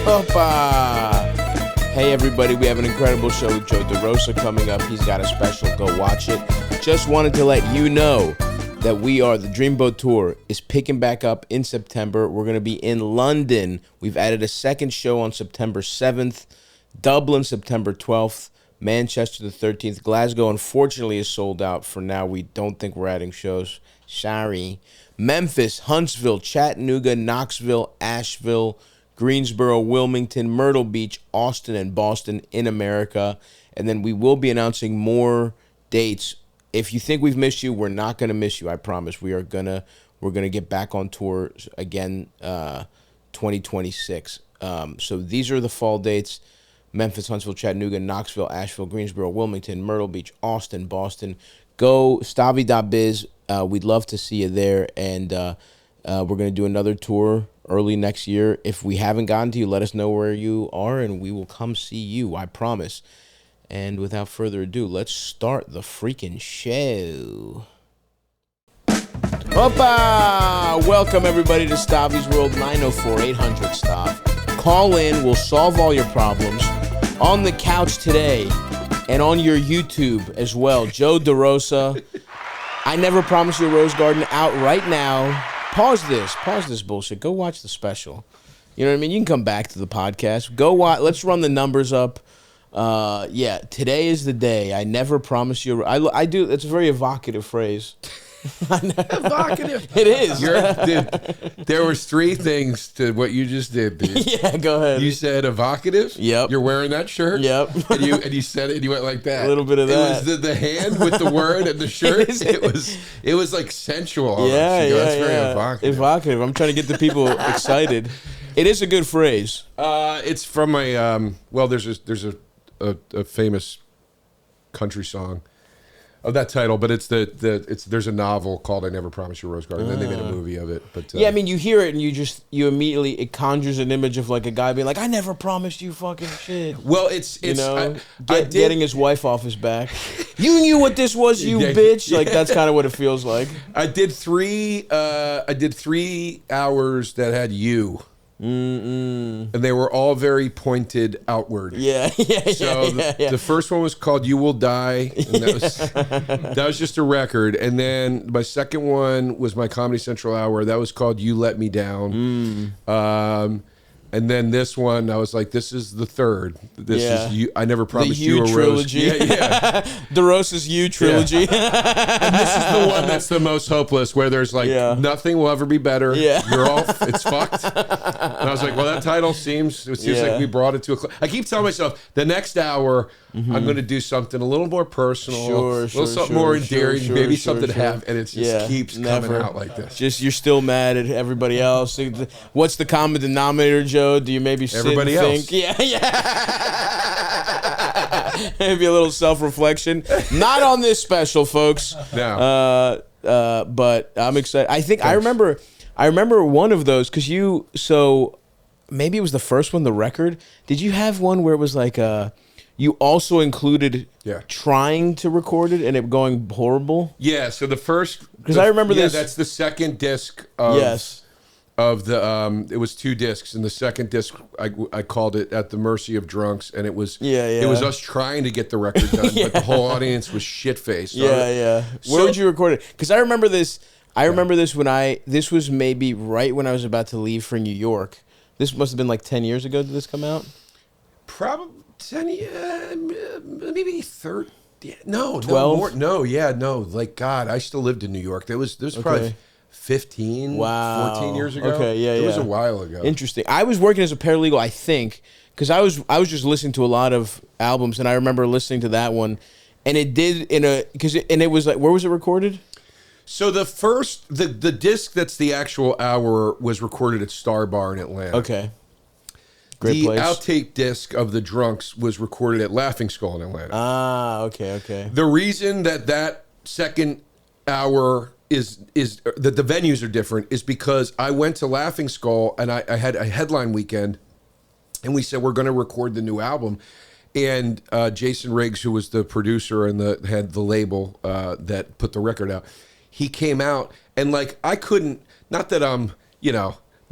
Opa! Hey everybody, we have an incredible show with Joe Derosa coming up. He's got a special, go watch it. Just wanted to let you know that the Dreamboat Tour is picking back up in September. We're going to be in London. We've added a second show on September 7th, Dublin September 12th, Manchester the 13th. Glasgow, unfortunately, is sold out for now. We don't think we're adding shows. Sorry. Memphis, Huntsville, Chattanooga, Knoxville, Asheville, Greensboro, Wilmington, Myrtle Beach, Austin, and Boston in America. And then we will be announcing more dates. If you think we've missed you, we're not going to miss you, I promise. We're gonna get back on tour again 2026. So these are the fall dates: Memphis, Huntsville, Chattanooga, Knoxville, Asheville, Greensboro, Wilmington, Myrtle Beach, Austin, Boston. Go Stavvy.biz. We'd love to see you there. And we're going to do another tour early next year. If we haven't gotten to you, let us know where you are, and we will come see you, I promise. And without further ado, let's start the freaking show. Opa! Welcome, everybody, to Stavvy's World, 904-800-STAV. Call in. We'll solve all your problems. On the couch today and on your YouTube as well, Joe Derosa. I Never Promised You a Rose Garden, out right now. Pause this bullshit. Go watch the special. You know what I mean? You can come back to the podcast. Go watch. Let's run the numbers up. Today is the day. I never promise you. I do. It's a very evocative phrase. Evocative. It is. There was three things to what you just did, dude. Yeah, go ahead. You said evocative. Yep. You're wearing that shirt. Yep. And you said it. And you went like that. A little bit of that. It was the hand with the word and the shirt. It was like sensual. Yeah, That's very evocative. Evocative. I'm trying to get the people excited. It is a good phrase. It's from a there's a famous country song of that title, but there's a novel called I Never Promised You a Rose Garden, and then they made a movie of it. But yeah, I mean, you hear it and you immediately, it conjures an image of like a guy being like, I never promised you fucking shit. Well, getting his wife off his back. You knew what this was, you bitch. Like that's kind of what it feels like. I did 3 hours that had you. And they were all very pointed outward. Yeah. The first one was called "You Will Die," and that was just a record. And then my second one was my Comedy Central hour. That was called "You Let Me Down." And then this one, I was like, "This is the third. This is you. I Never Promised You a Rose." Trilogy. Yeah. Derosa's You trilogy. Yeah. And this is the one that's the most hopeless, where there's like nothing will ever be better. Yeah. You're all it's fucked. And I was like, well, that title seems like we brought it to a. I keep telling myself the next hour I'm going to do something a little more personal, something more endearing, maybe something to have, and it just keeps coming out like this. Just you're still mad at everybody else. What's the common denominator, Joe? Do you maybe everybody else? Yeah. Maybe a little self-reflection. Not on this special, folks. No. But I'm excited. I remember one of those because maybe it was the first one, the record. Did you have one where it was like you also included trying to record it and it going horrible? Yeah. So the first, because I remember this. That's the second disc. Of the it was 2 discs, and the second disc I called it At the Mercy of Drunks, and it was it was us trying to get the record done, but the whole audience was shit-faced. Where would you record it? Because I remember this. I remember this this was maybe right when I was about to leave for New York. This must have been like 10 years ago. Did this come out? Probably 10, maybe 30. No, 12? No. Like God, I still lived in New York. There was probably 15, 14 years ago. Okay, it was a while ago. Interesting. I was working as a paralegal, I think, because I was just listening to a lot of albums, and I remember listening to that one, and it did it was like, where was it recorded? So the disc that's the actual hour was recorded at Star Bar in Atlanta. Okay. Great place. The outtake disc of the Drunks was recorded at Laughing Skull in Atlanta. Ah, okay. The reason that second hour is that the venues are different is because I went to Laughing Skull and I had a headline weekend, and we said we're going to record the new album, and Jason Riggs, who was the producer and had the label that put the record out, he came out, and like I couldn't, not that I'm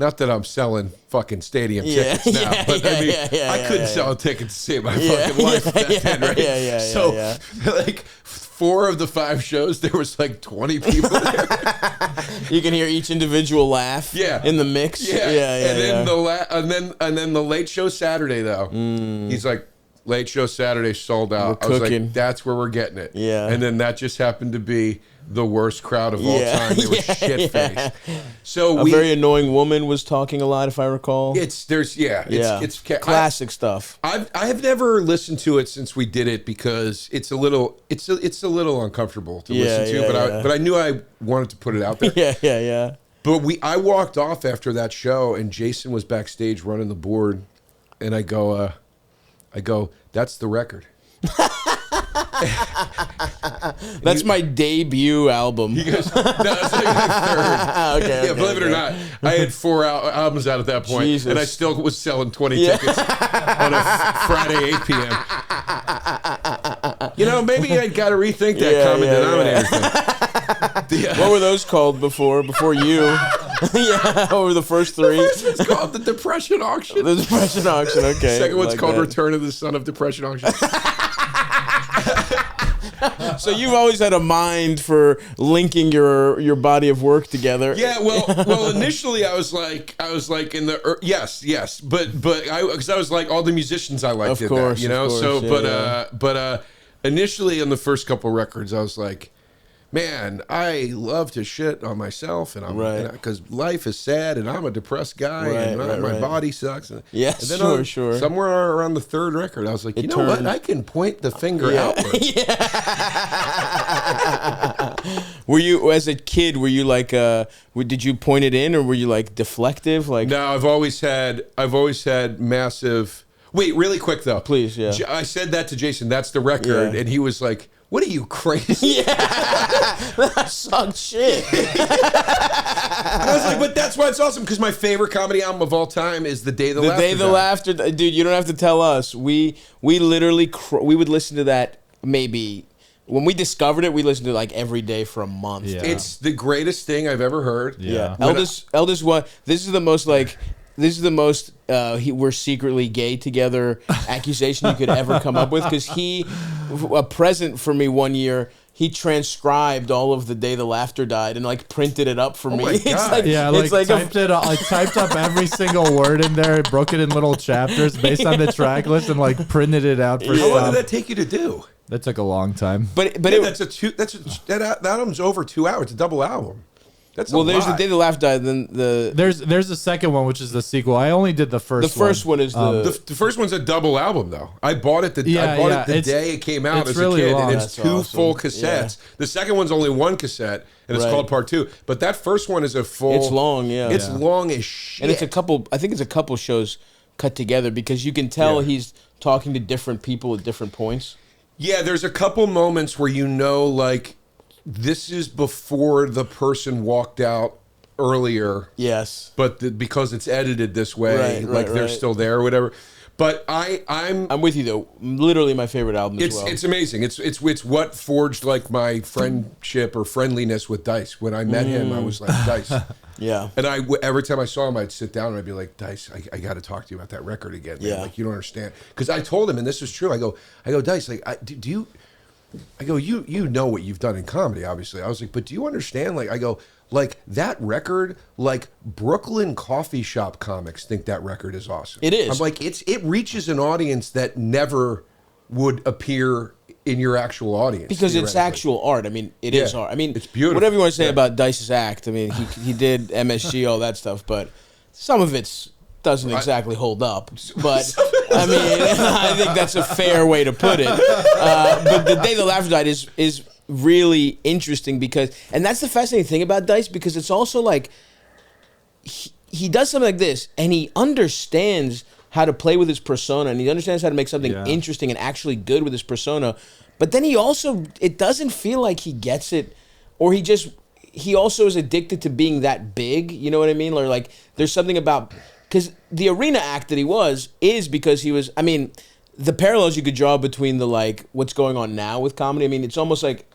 Not that I'm selling fucking stadium tickets now, but I mean, I couldn't sell a ticket to save my fucking life back then, right? So, like, 4 of the 5 shows, there was like 20 people there. You can hear each individual laugh. In the mix. And then the late show Saturday though. He's like, late show Saturday sold out. I was like, that's where we're getting it. And then that just happened to be the worst crowd of all time. They were shit-faced. So a very annoying woman was talking a lot, if I recall. It's classic stuff. I have never listened to it since we did it because it's a little uncomfortable to listen to. But I knew I wanted to put it out there. But I walked off after that show, and Jason was backstage running the board, and I go, that's the record. That's my debut album. He goes, no, that's like my third. Believe it or not, I had 4 albums out at that point, and I still was selling 20 tickets on a Friday 8 p.m. You know, maybe I got to rethink that common denominator thing. What were those called before you? What were the first 3? The first one's called the Depression Auction. The Depression Auction, okay. Second one's called Return of the Son of Depression Auction. So you've always had a mind for linking your body of work together. Yeah, well, initially I was like in the yes, but because I was like all the musicians I liked did that, you know. But initially on the first couple records I was like, man, I love to shit on myself, and because life is sad, and I'm a depressed guy, and my body sucks. And then somewhere around the 3rd record, I was like, you know what? I can point the finger outward. Were you, as a kid, like, did you point it in, or were you like deflective? Like, no, I've always had massive. Wait, really quick though, please. Yeah, I said that to Jason. That's the record, and he was like, what are you, crazy? That sucked shit. I was like, but that's why it's awesome, because my favorite comedy album of all time is The Day the Laughter Day the Laughter. Dude, you don't have to tell us. We literally, we would listen to that maybe, when we discovered it, we listened to it like every day for a month. Yeah. It's the greatest thing I've ever heard. Yeah. Eldest one, this is the most like, we're secretly gay together accusation you could ever come up with, because a present for me one year, he transcribed all of The Day the Laughter Died and like printed it up for me. My God. I typed up every single word in there, broke it in little chapters based on the track list, and like printed it out for How long did that take you to do? That took a long time. But that album's over 2 hours. It's a double album. That's there's The Day the Laughter Died. Then there's a second one, which is the sequel. I only did the first. The first one is the first one's a double album though. I bought it the day it came out as really a kid, long. and it's 2 full cassettes. Yeah. The second one's only 1 cassette, and it's called Part 2. But that first one is a full. It's long, It's long as shit. And it's a couple. I think it's a couple shows cut together, because you can tell he's talking to different people at different points. Yeah, there's a couple moments where like, this is before the person walked out earlier. Yes. But because it's edited this way, they're still there or whatever. But I'm with you though. Literally my favorite album as well. It's amazing. It's what forged like my friendship or friendliness with Dice. When I met him, I was like, Dice. Yeah. And every time I saw him, I'd sit down and I'd be like, Dice, I got to talk to you about that record again. Man. Yeah. Like, you don't understand. Because I told him, and this is true. I go, Dice, like, do you? I go, you know what you've done in comedy, obviously. I was like, but do you understand? Like, I go, like, that record, like, Brooklyn coffee shop comics think that record is awesome. It is. I'm like, it reaches an audience that never would appear in your actual audience. Because it's actual art. I mean, it is art. I mean, it's beautiful. Whatever you want to say about Dice's act, I mean, he did MSG, all that stuff, but some of it's doesn't exactly hold up, but I mean, I think that's a fair way to put it. But The Day the Laughter Died is really interesting because, and that's the fascinating thing about Dice, because it's also like he does something like this, and he understands how to play with his persona, and he understands how to make something interesting and actually good with his persona. But then he also, it doesn't feel like he gets it, or he also is addicted to being that big. You know what I mean? Or like, there's something about. Because the arena act that he is because he was, I mean, the parallels you could draw between the, like, what's going on now with comedy, I mean, it's almost like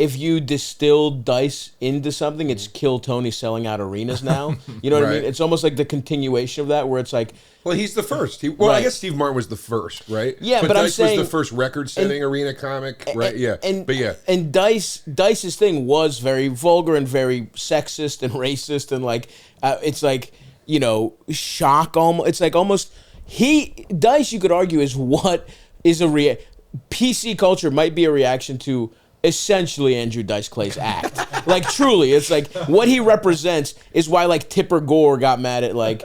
if you distill Dice into something, it's Kill Tony selling out arenas now. You know what I mean? It's almost like the continuation of that, where it's like, well, he's the first. I guess Steve Martin was the first, right? Yeah, but Dice I'm saying was the first record-setting arena comic, right? And Dice's thing was very vulgar and very sexist and racist, and like it's like, you know, shock almost. It's like almost Dice, you could argue, is what is PC culture might be a reaction to essentially Andrew Dice Clay's act. Like, truly, it's like what he represents is why like Tipper Gore got mad at, like,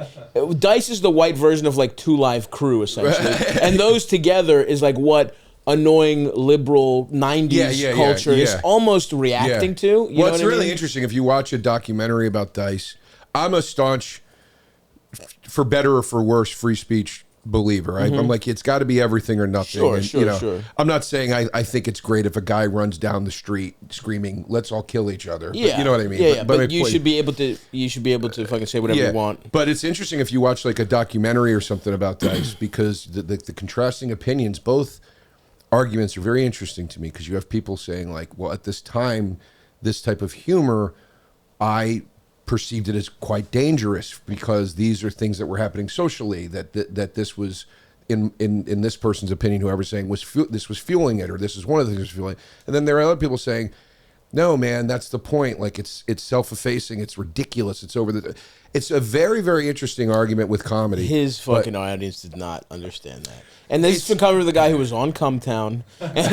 Dice is the white version of like Two Live Crew, essentially. And those together is like what annoying liberal 90s culture is almost reacting to. You know it's what really I mean? interesting. If you watch a documentary about Dice, I'm a staunch, for better or for worse, free speech believer, right? I'm like, it's got to be everything or nothing. Sure. I'm not saying I think it's great if a guy runs down the street screaming, "Let's all kill each other." Yeah, but you know what I mean. Yeah, but you should be able to fucking say whatever you want. But it's interesting if you watch like a documentary or something about Dice, because the contrasting opinions, both arguments are very interesting to me, because you have people saying like, well, at this time, this type of humor, I perceived it as quite dangerous because these are things that were happening socially, that this was in this person's opinion, whoever's saying this was fueling it, or this is one of the things that was fueling it. And then there are other people saying, no, man, that's the point. Like, it's self-effacing, it's ridiculous, it's over the. It's a very, very interesting argument with comedy. His fucking audience did not understand that. And this is cover the guy who was on Cumtown, and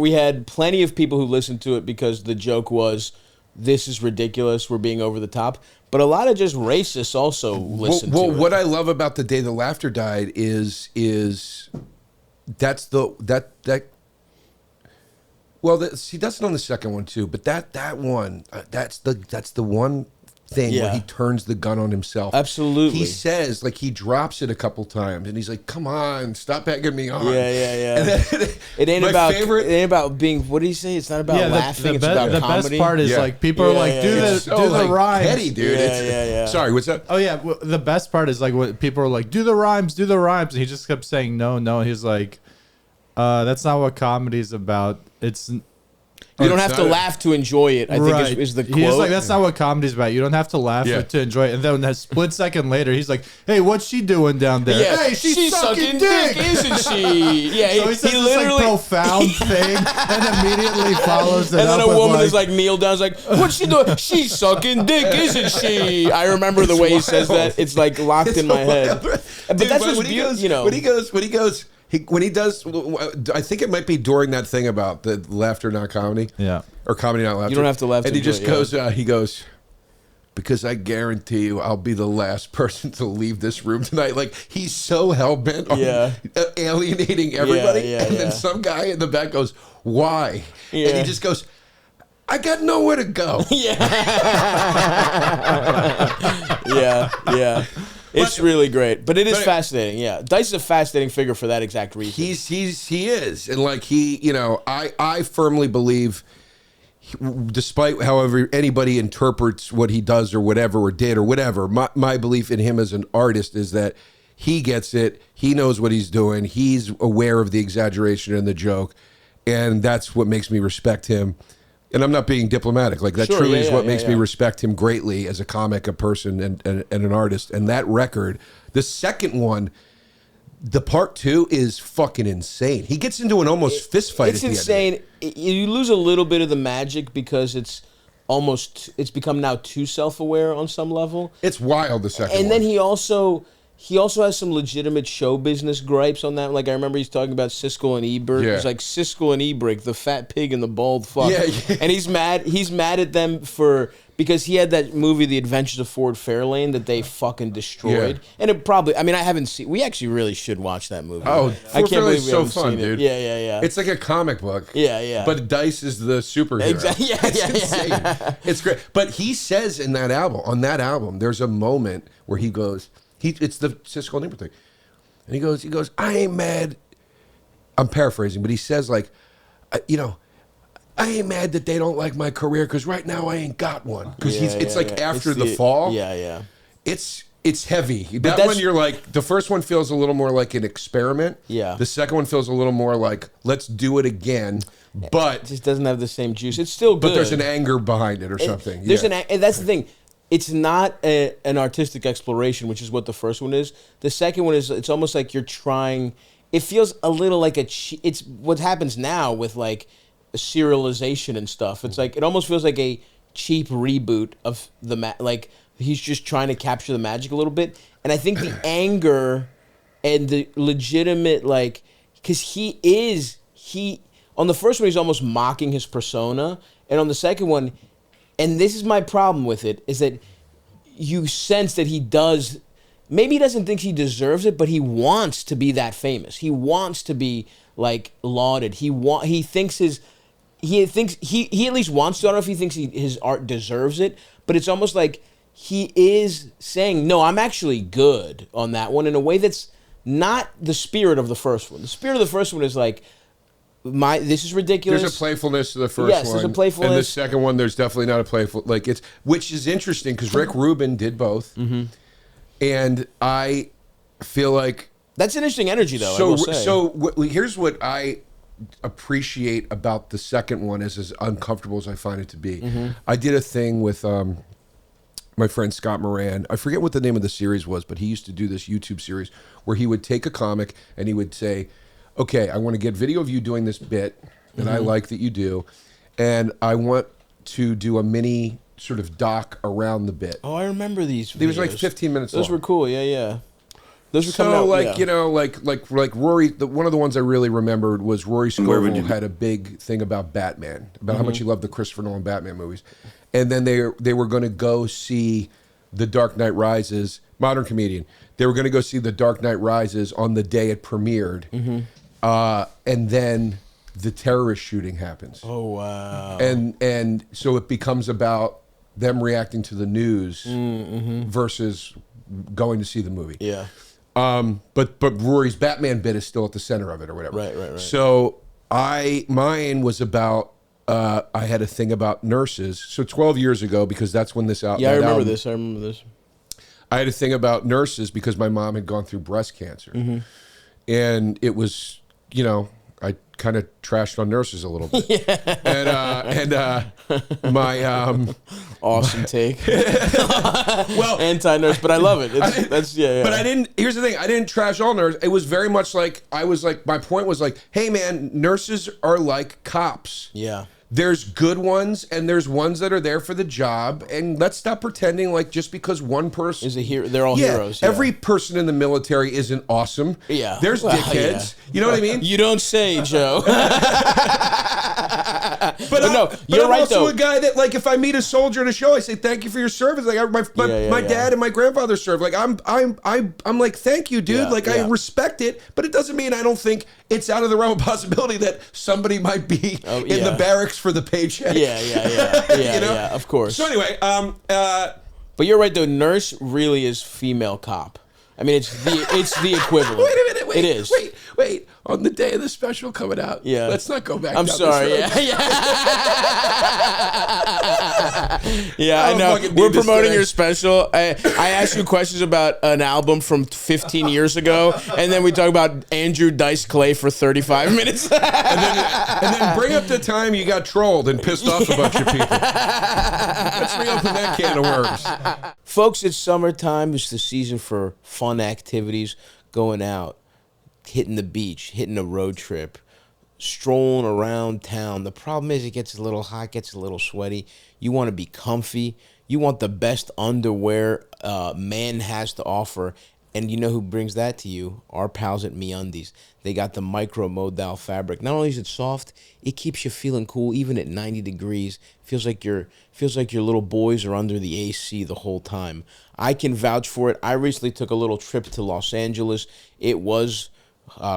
we had plenty of people who listened to it because the joke was, this is ridiculous, we're being over the top. But a lot of just racists also listened to it. What I love about The Day the Laughter Died is that's that's on the second one too. But that one, that's the one thing where he turns the gun on himself. Absolutely. He says, like, he drops it a couple times and he's like, come on, stop egging me on. Yeah. And then, it ain't about being, what did he say? It's not about laughing, it's about comedy. The best part is like people are like, do the rhymes. Petty, dude. Yeah. Sorry, what's that? Oh yeah, well, the best part is like what people are like, do the rhymes, and he just kept saying no. And he's like, that's not what comedy's about. It's you don't have to laugh to enjoy it, I think is the quote. He's like, that's not what comedy's about. You don't have to laugh to enjoy it. And then a split second later, he's like, hey, what's she doing down there? Yeah, hey, she's sucking dick, isn't she? Yeah, so he says this like profound thing and immediately follows it and up. And then a woman is like, kneel down, is like, what's she doing? She's sucking dick, isn't she? I remember the way he says that. It's like locked in my head. But that's what's beautiful, you know. When he goes, I think it might be during that thing about the laughter, not comedy. Yeah. Or comedy, not laughter. You don't have to laugh. And he just goes, he goes, because I guarantee you I'll be the last person to leave this room tonight. Like, he's so hell-bent on alienating everybody. And then some guy in the back goes, why? Yeah. And he just goes, I got nowhere to go. Yeah. It's really great, but it is fascinating. Yeah, Dice is a fascinating figure for that exact reason. He is, and like I firmly believe, despite however anybody interprets what he does or whatever or did or whatever, my belief in him as an artist is that he gets it. He knows what he's doing. He's aware of the exaggeration and the joke, and that's what makes me respect him. And I'm not being diplomatic. Like, that truly is what makes me respect him greatly as a comic, a person, and an artist. And that record, the second one, the part 2 is fucking insane. He gets into an almost fist fight. It's insane. You lose a little bit of the magic because it's become now too self-aware on some level. It's wild, the second one. And then he also has some legitimate show business gripes on that. Like, I remember he's talking about Siskel and Ebert. Yeah. He's like, Siskel and Ebert, the fat pig and the bald fuck. Yeah. And he's mad at them because he had that movie, The Adventures of Ford Fairlane, that they fucking destroyed. Yeah. And it probably, I mean, I haven't seen, we actually really should watch that movie. Oh, I can't believe we so haven't fun, seen dude. it. Yeah. It's like a comic book. Yeah. But Dice is the superhero. Exactly. It's insane. It's great. But he says on that album, there's a moment where he goes, it's the Siskel and Ebert thing. And he goes, I ain't mad. I'm paraphrasing, but he says, like, I ain't mad that they don't like my career because right now I ain't got one. Because it's like after the fall. Yeah. It's heavy. That that's- one, you're like, the first one feels a little more like an experiment. Yeah. The second one feels a little more like, let's do it again. It But just doesn't have the same juice. It's still good. but there's an anger behind it or something. There's Yeah. and that's the thing. It's not an artistic exploration, which is what the first one is. The second one is, it's almost like you're trying. It feels a little like it's what happens now with like serialization and stuff. It's like, it almost feels like a cheap reboot of like he's just trying to capture the magic a little bit. And I think the anger and the legitimate, like, because he on the first one he's almost mocking his persona, and on the second one, and this is my problem with it, is that you sense that he does, maybe he doesn't think he deserves it, but he wants to be that famous. He wants to be like lauded. He thinks he at least wants to. I don't know if he thinks his art deserves it, but it's almost like he is saying, no, I'm actually good on that one, in a way that's not the spirit of the first one. The spirit of the first one is like, this is ridiculous. There's a playfulness to the first one. Yes, there's a playfulness. And the second one, there's definitely not a playful, like, it's, which is interesting because Rick Rubin did both. Mm-hmm. And I feel like, that's an interesting energy, though. I will say. Here's what I appreciate about the second one, as uncomfortable as I find it to be. Mm-hmm. I did a thing with my friend Scott Moran. I forget what the name of the series was, but he used to do this YouTube series where he would take a comic and he would say, okay, I want to get video of you doing this bit that I like that you do, and I want to do a mini sort of doc around the bit. Oh, I remember these videos. They was like 15 minutes Those long. were cool, yeah. Those were coming So, out, like, yeah. you know, like Rory, one of the ones I really remembered was Rory Scovel had a big thing about Batman, about how much he loved the Christopher Nolan Batman movies. And then they were going to go see The Dark Knight Rises, modern comedian. They were going to go see The Dark Knight Rises on the day it premiered. And then the terrorist shooting happens. Oh, wow. And so it becomes about them reacting to the news versus going to see the movie. Yeah. But Rory's Batman bit is still at the center of it or whatever. Right. So mine was about, I had a thing about nurses. So 12 years ago, because that's when this out. Yeah, I remember album, this. I had a thing about nurses because my mom had gone through breast cancer. And it was, you know, I kind of trashed on nurses a little bit. And my Awesome take. well, Anti-nurse, but I love it. Yeah. But I didn't. Here's the thing: I didn't trash all nurses. It was very much like I was like. My point was like, hey man, nurses are like cops. Yeah. There's good ones and there's ones that are there for the job, and let's stop pretending like just because one person Is a hero. They're all heroes. Yeah. Every person in the military isn't awesome. Yeah. There's Well, dickheads. yeah. You know what I mean? You don't say, Joe. But no, you're I'm right, also though. a guy that, like, if I meet a soldier in a show, I say thank you for your service. Like my dad and my grandfather served. Like I'm like, thank you, dude. I respect it, but it doesn't mean I don't think it's out of the realm of possibility that somebody might be in the barracks for the paycheck. Yeah. You know? Yeah, of course. So anyway, But you're right, though. Nurse really is female cop. I mean, it's the equivalent. Wait a minute. It is. Wait. On the day of the special coming out, let's not go back. I'm down sorry. This road. Yeah, I know. We're promoting your special. I asked you questions about an album from 15 years ago, and then we talk about Andrew Dice Clay for 35 minutes. and then bring up the time you got trolled and pissed off a bunch of people. Let's reopen that can of worms. Folks, it's summertime. It's the season for fun activities, going out, hitting the beach, hitting a road trip, strolling around town. The problem is it gets a little hot, gets a little sweaty. You want to be comfy. You want the best underwear man has to offer. And you know who brings that to you? Our pals at MeUndies. They got the micro modal fabric. Not only is it soft, it keeps you feeling cool even at 90 degrees. Feels like your little boys are under the AC the whole time. I can vouch for it. I recently took a little trip to Los Angeles. It was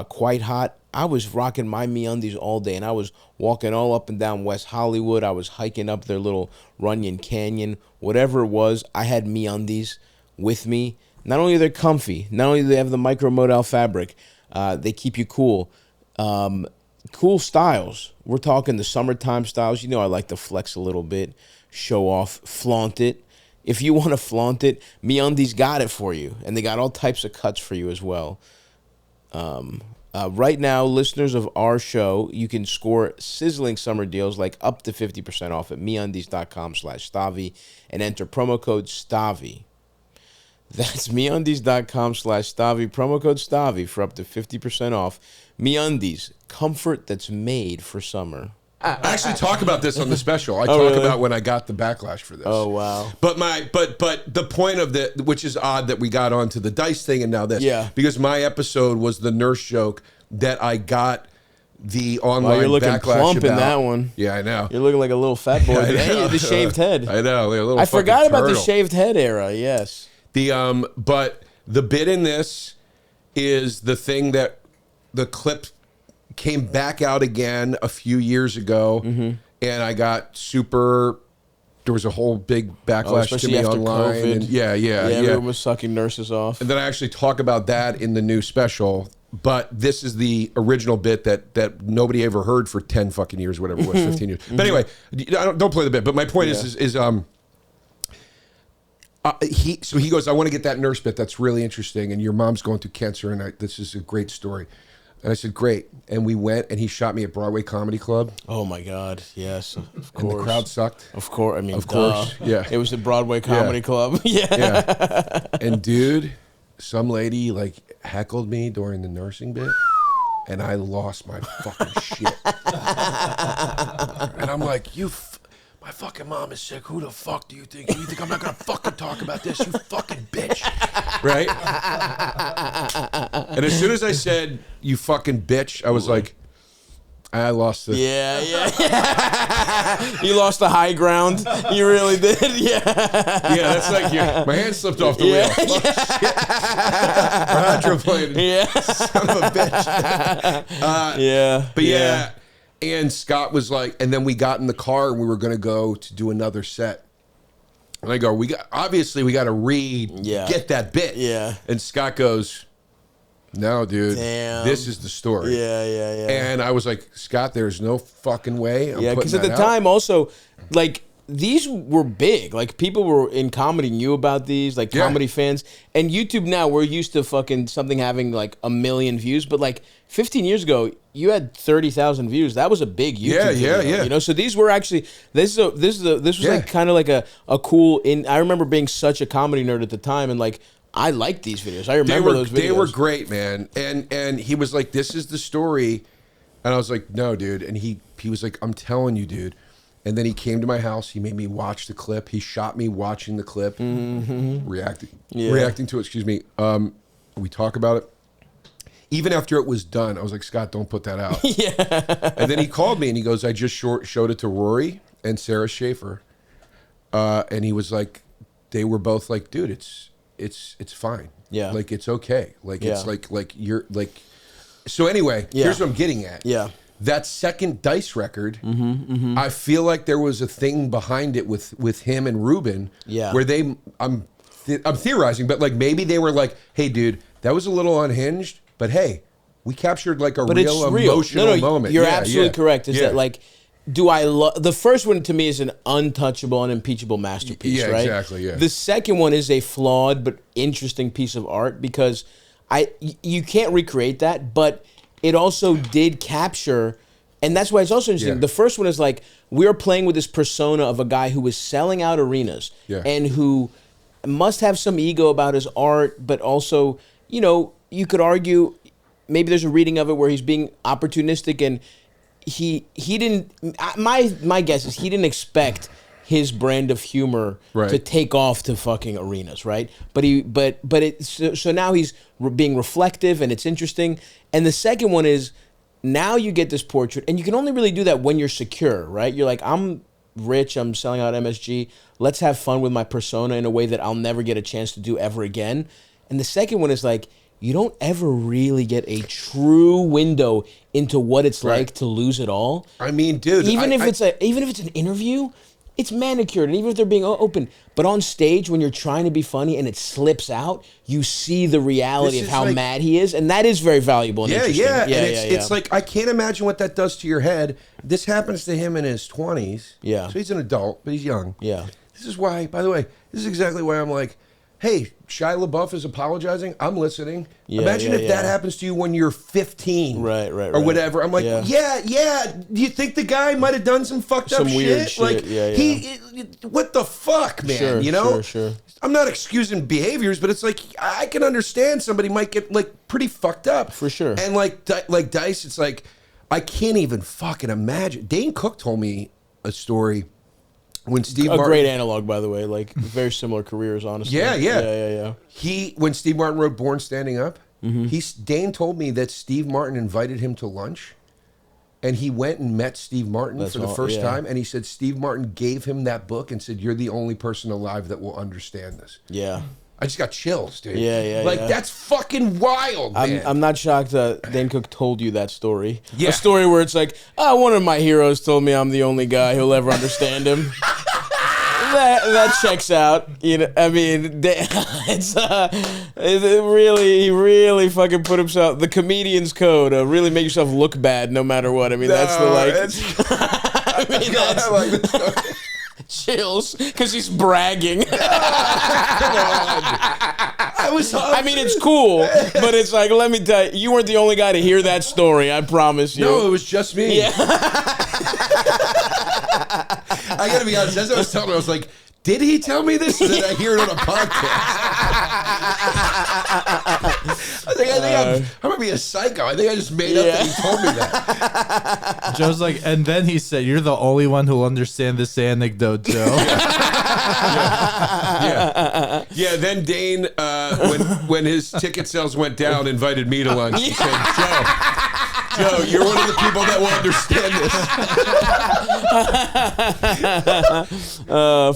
quite hot. I was rocking my MeUndies all day, and I was walking all up and down West Hollywood. I was hiking up their little Runyon Canyon. Whatever it was, I had MeUndies with me. Not only are they comfy, not only do they have the micromodal fabric, they keep you cool. Cool styles. We're talking the summertime styles. You know I like to flex a little bit, show off, flaunt it. if you want to flaunt it, MeUndies got it for you, and they got all types of cuts for you as well. Right now, listeners of our show, you can score sizzling summer deals like up to 50% off at MeUndies.com/Stavvy and enter promo code Stavvy. That's MeUndies.com/Stavvy, promo code Stavvy for up to 50% off. MeUndies, comfort that's made for summer. I actually talk about this on the special. I talk really? about when I got the backlash for this. Oh, wow. But the point of the, which is odd that we got onto the dice thing and now this. Yeah. Because my episode was the nurse joke that I got the online You're looking backlash plump about. in that one. Yeah, I know. You're looking like a little fat boy. I know. Hey, the shaved head. I know. Like a little I forgot about the turtle. shaved head era, yes. But the bit in this is the thing that the clip came back out again a few years ago, and I got super. There was a whole big backlash to especially me after online. COVID. And yeah. Everyone was sucking nurses off. And then I actually talk about that in the new special. But this is the original bit that nobody ever heard for 10 fucking years, whatever it was, 15 years. But anyway, don't play the bit. But my point is he goes, I want to get that nurse bit. That's really interesting. And your mom's going through cancer, and this is a great story. And I said, great. And we went, and he shot me at Broadway Comedy Club. Oh, my God. Yes, of course. And the crowd sucked. Of course. I mean, of course. Yeah. It was the Broadway Comedy Club. Yeah. And, dude, some lady, like, heckled me during the nursing bit, and I lost my fucking shit. And I'm like, my fucking mom is sick. Who the fuck do you think? You think I'm not going to fucking talk about this? You fucking bitch. Right? And as soon as I said, you fucking bitch, I was like, I lost it. Yeah. You lost the high ground. You really did. Yeah. Yeah, that's like my hand slipped off the wheel. Fuck shit. Hydroplane. Yeah. Son of a bitch. Yeah. But yeah. And Scott was like, and then we got in the car and we were going to go to do another set. And I go, we got to get that bit. Yeah. And Scott goes, no, dude, Damn. this is the story. Yeah. And I was like, Scott, there's no fucking way. Because at the time also, like, these were big. Like, people were in comedy knew about these, like, comedy fans. And YouTube now, we're used to fucking something having, like, 1 million views. But, like, 15 years ago, you had 30,000 views. That was a big YouTube video. Yeah. You know, so these were actually, this was like kind of like a cool, I remember being such a comedy nerd at the time, and, like, I liked these videos. I remember those videos. They were great, man. And he was like, this is the story. And I was like, no, dude. And he was like, I'm telling you, dude. And then he came to my house. He made me watch the clip. He shot me watching the clip, reacting to it. Excuse me. We talk about it. Even after it was done, I was like, Scott, don't put that out. And then he called me and he goes, I just showed it to Rory and Sarah Schaefer. And he was like, they were both like, dude, it's fine. Yeah. Like, it's okay. Like, it's like you're like. So anyway, here's what I'm getting at. Yeah. That second Dice record, I feel like there was a thing behind it with him and Ruben, where I'm theorizing, but like maybe they were like, hey, dude, that was a little unhinged, but hey, we captured like a real emotional moment. You're absolutely correct. Is that like, do I love the first one? To me is an untouchable, unimpeachable masterpiece. Yeah, right? Exactly. Yeah. The second one is a flawed but interesting piece of art because you can't recreate that, but it also did capture, and that's why it's also interesting. Yeah. The first one is like, we're playing with this persona of a guy who was selling out arenas and who must have some ego about his art, but also, you know, you could argue maybe there's a reading of it where he's being opportunistic, and he didn't, my guess is he didn't expect his brand of humor to take off to fucking arenas, right? So now he's being reflective, and it's interesting. And the second one is, now you get this portrait, and you can only really do that when you're secure, right? You're like, I'm rich, I'm selling out MSG. Let's have fun with my persona in a way that I'll never get a chance to do ever again. And the second one is like, you don't ever really get a true window into what it's like to lose it all. I mean, dude, even if it's an interview, it's manicured, and even if they're being open, but on stage when you're trying to be funny and it slips out, you see the reality of how mad he is, and that is very valuable and interesting. It's like, I can't imagine what that does to your head. This happens to him in his 20s. Yeah. So he's an adult, but he's young. Yeah. This is why, by the way, this is exactly why I'm like, hey, Shia LaBeouf is apologizing. I'm listening. Imagine if that happens to you when you're 15. Right. Or whatever. I'm like, yeah. Do you think the guy might have done some fucked up shit? Weird shit. Like, what the fuck, man? Sure. I'm not excusing behaviors, but it's like, I can understand somebody might get, like, pretty fucked up. For sure. And, like Dice, it's like, I can't even fucking imagine. Dane Cook told me a story. When Steve Martin, great analog, by the way, like very similar careers, honestly. Yeah. When Steve Martin wrote Born Standing Up, Dane told me that Steve Martin invited him to lunch, and he went and met Steve Martin for the first time, and he said Steve Martin gave him that book and said, "You're the only person alive that will understand this." Yeah. I just got chills, dude. Yeah. That's fucking wild, man. I'm not shocked that Dane Cook told you that story. Yeah. A story where it's like, one of my heroes told me I'm the only guy who'll ever understand him. That checks out. You know, I mean, he really fucking put himself, the comedian's code, really make yourself look bad no matter what. I mean, that's I like this story. Chills, because he's bragging. I mean, it's cool, but it's like, let me tell you, you weren't the only guy to hear that story, I promise you. No, it was just me. Yeah. I gotta be honest, as I was telling him, I was like, did he tell me this, or did I hear it on a podcast? I think I'm gonna be a psycho. I think I just made up that he told me that. Joe's like, and then he said, "You're the only one who'll understand this anecdote, Joe." Yeah. Then Dane, when his ticket sales went down, invited me to lunch. He said, Joe, you're one of the people that will understand this.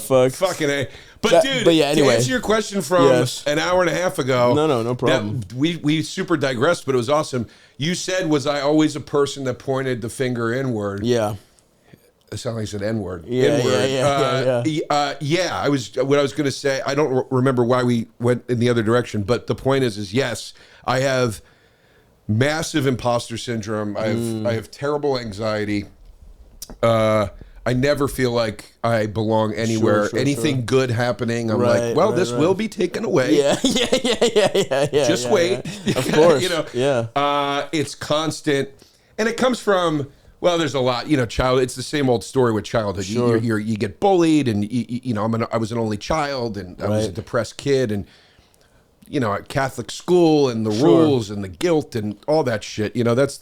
Fuck. Fucking A. But dude, anyway. To answer your question from an hour and a half ago. No problem. We super digressed, but it was awesome. You said, was I always a person that pointed the finger inward? Yeah. It sounded like I said N-word. Yeah. Yeah, I was. What I was going to say, I don't remember why we went in the other direction, but the point is yes, I have massive imposter syndrome. I have terrible anxiety. I never feel like I belong anywhere. Anything good happening, I'm like, well, this will be taken away. Yeah. Just wait. Of course. It's constant, and it comes from. Well, there's a lot, child. It's the same old story with childhood. Sure. You get bullied, and I was an only child, and I was a depressed kid, and at Catholic school, and the rules, and the guilt, and all that shit. That's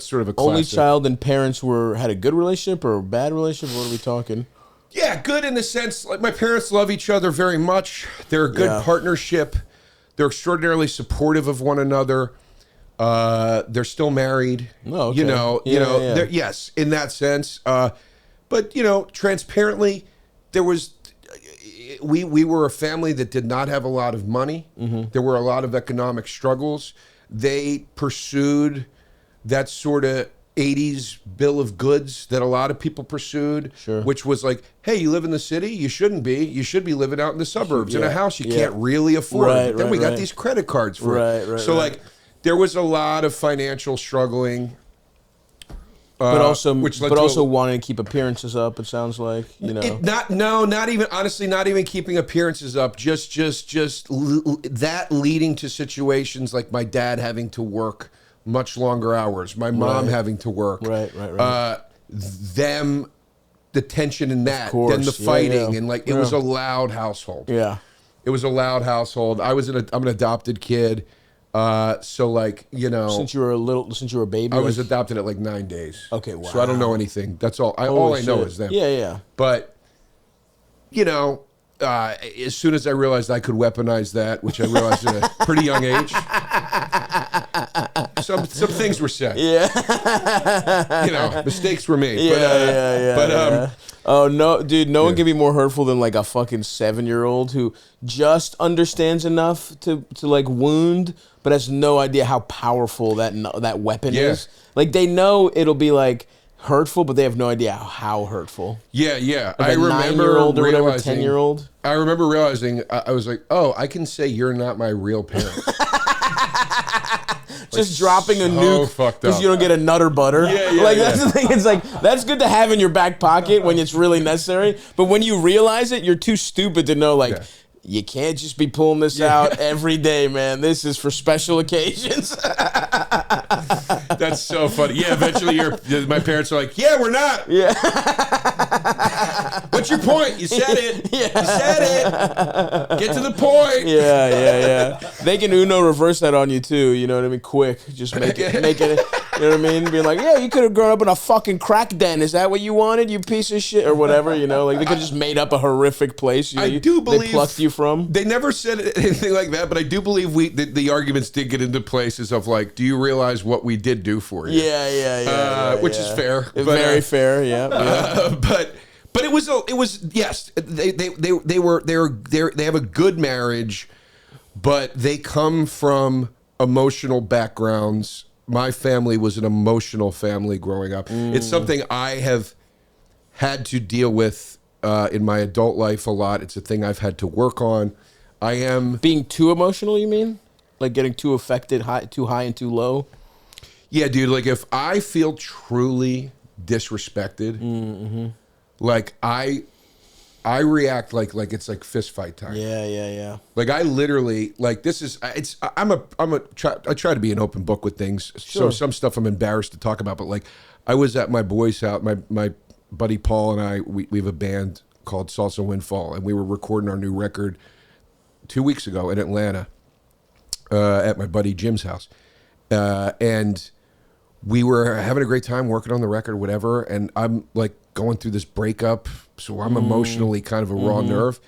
sort of a classic. Only child, and parents had a good relationship or a bad relationship. What are we talking? Yeah, good in the sense like my parents love each other very much. They're a good partnership. They're extraordinarily supportive of one another. They're still married. Oh, okay. Yes, in that sense. But transparently, there was. We were a family that did not have a lot of money. Mm-hmm. There were a lot of economic struggles. They pursued that sort of 80s bill of goods that a lot of people pursued, which was like, hey, you live in the city? You shouldn't be. You should be living out in the suburbs in a house you can't really afford. Then we got these credit cards for it. So like, there was a lot of financial struggling. But also wanting to keep appearances up. It sounds like not even keeping appearances up. Just that leading to situations like my dad having to work much longer hours, my mom having to work, the tension in that, then the fighting, and like it was a loud household. Yeah, it was a loud household. I'm an adopted kid. So like, since you were a baby, I was adopted at like 9 days. Okay, wow. So I don't know anything. That's all. All I know is them. Yeah. But as soon as I realized I could weaponize that, which I realized at a pretty young age, some things were said. Yeah. Mistakes were made. Yeah. Oh no, dude! No one can be more hurtful than like a fucking 7-year-old who just understands enough to like wound, but has no idea how powerful that weapon is. Like they know it'll be like hurtful, but they have no idea how hurtful. Yeah. Like I remember 9-year-old or whatever, 10-year-old. I remember realizing I was like, oh, I can say you're not my real parent. Just dropping a so nuke fucked because up. you don't get a Nutter Butter. Like that's the thing. It's like that's good to have in your back pocket when it's really necessary. But when you realize it, you're too stupid to know. Like you can't just be pulling this out every day, man. This is for special occasions. That's so funny. Yeah, eventually my parents are like, yeah, we're not. Yeah. What's your point? You said it. You said it. Get to the point. Yeah. They can Uno reverse that on you too. You know what I mean? Quick, just make it. You know what I mean? Being like, yeah, you could have grown up in a fucking crack den. Is that what you wanted? You piece of shit or whatever. You know, like they could have just made up a horrific place. You know, I do believe they plucked you from. They never said anything like that, but I do believe the arguments did get into places of like, do you realize what we did do for you? Which is fair. Very fair. Yeah. But it was yes. They have a good marriage, but they come from emotional backgrounds. My family was an emotional family growing up. It's something I have had to deal with in my adult life a lot. It's a thing I've had to work on. I am being too emotional. You mean like getting too affected, too high and too low? Yeah, dude. Like if I feel truly disrespected, like I react like it's like fist fight time. Yeah. Like I literally like this is I try to be an open book with things. Sure. So some stuff I'm embarrassed to talk about, but like I was at my boy's house. My buddy Paul and I we have a band called Salsa Windfall, and we were recording our new record 2 weeks ago in Atlanta at my buddy Jim's house, and we were having a great time working on the record, whatever. And I'm like going through this breakup, so I'm emotionally kind of a raw nerve.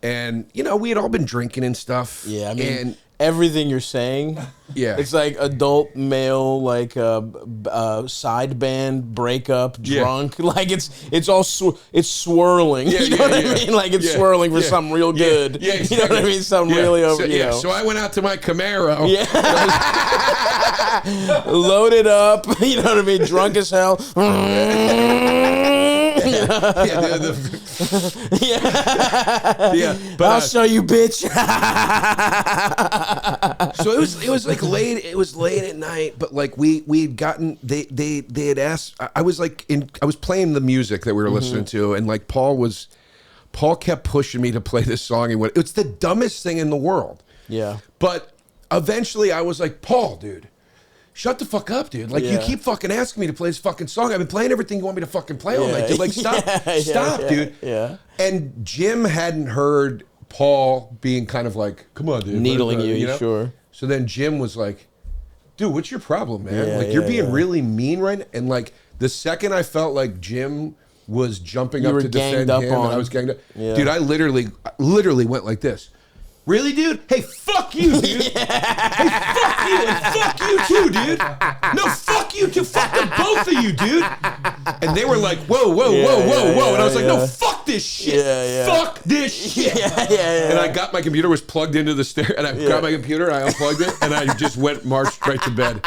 And you know, we had all been drinking and stuff. Yeah, I mean, and everything you're saying, it's like adult male, like side band breakup, drunk, like it's all it's swirling. You know what I mean? Like it's swirling for something real good. Yeah, exactly. You know what I mean? Something really over. You know. So I went out to my Camaro. Loaded up. You know what I mean? Drunk as hell. But I'll show you, bitch. So it was like late. It was late at night, but like we had gotten they had asked. I was playing the music that we were listening to, and like Paul kept pushing me to play this song. He went, it's the dumbest thing in the world. Yeah. But eventually, I was like, Paul, dude. Shut the fuck up, dude. Like, you keep fucking asking me to play this fucking song. I've been playing everything you want me to fucking play all night, dude. Like, stop, dude. Yeah. And Jim hadn't heard Paul being kind of like, come on, dude. Needling you know? Sure. So then Jim was like, dude, what's your problem, man? Like, you're being really mean right now. And, like, the second I felt like Jim was jumping up to defend him, and I was ganged up. Yeah. Dude, I literally went like this. Really, dude? Hey, fuck you, dude. Hey, fuck you, and fuck you too, dude. No, fuck you too. Fuck the both of you, dude. And they were like, whoa. And I was like, no, fuck this shit. Fuck this shit. And I got my computer, was plugged into the stair, and I got my computer, I unplugged it, and I just marched right to bed.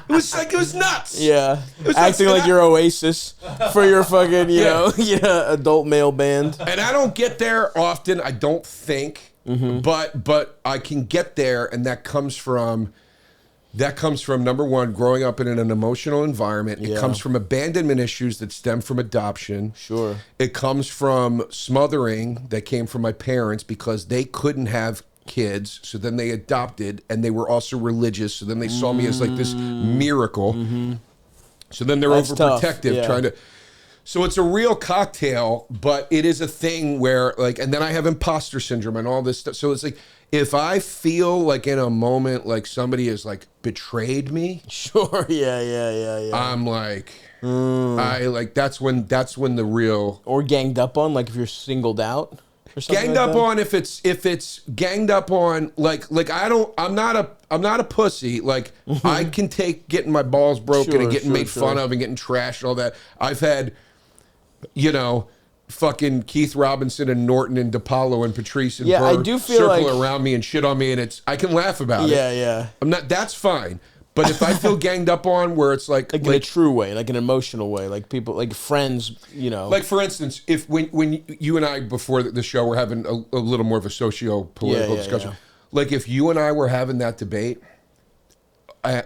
It was nuts. Yeah. Acting like your Oasis for your fucking, you know, adult male band. And I don't get there often, I don't think. But I can get there, and that comes from number one, growing up in an emotional environment. It comes from abandonment issues that stem from adoption. Sure. It comes from smothering that came from my parents because they couldn't have kids, so then they adopted, and they were also religious, so then they saw me as like this miracle. So then they're overprotective, trying to. So it's a real cocktail, but it is a thing where, like, and then I have imposter syndrome and all this stuff. So it's like, if I feel like in a moment like somebody has like betrayed me, sure, yeah. I'm like, I like that's when the real or ganged up on, like if you're singled out. Or something ganged like up that? On if it's ganged up on like I'm not a pussy. Like I can take getting my balls broken and getting made fun of and getting trashed and all that. I've had. You know, fucking Keith Robinson and Norton and DePaulo and Patrice and Burr I do feel circle like, around me and shit on me, and I can laugh about it. Yeah. I'm not. That's fine. But if I feel ganged up on, where it's like in a true way, like an emotional way, like people, like friends, you know. Like for instance, if when you and I before the show were having a little more of a socio-political discussion. like if you and I were having that debate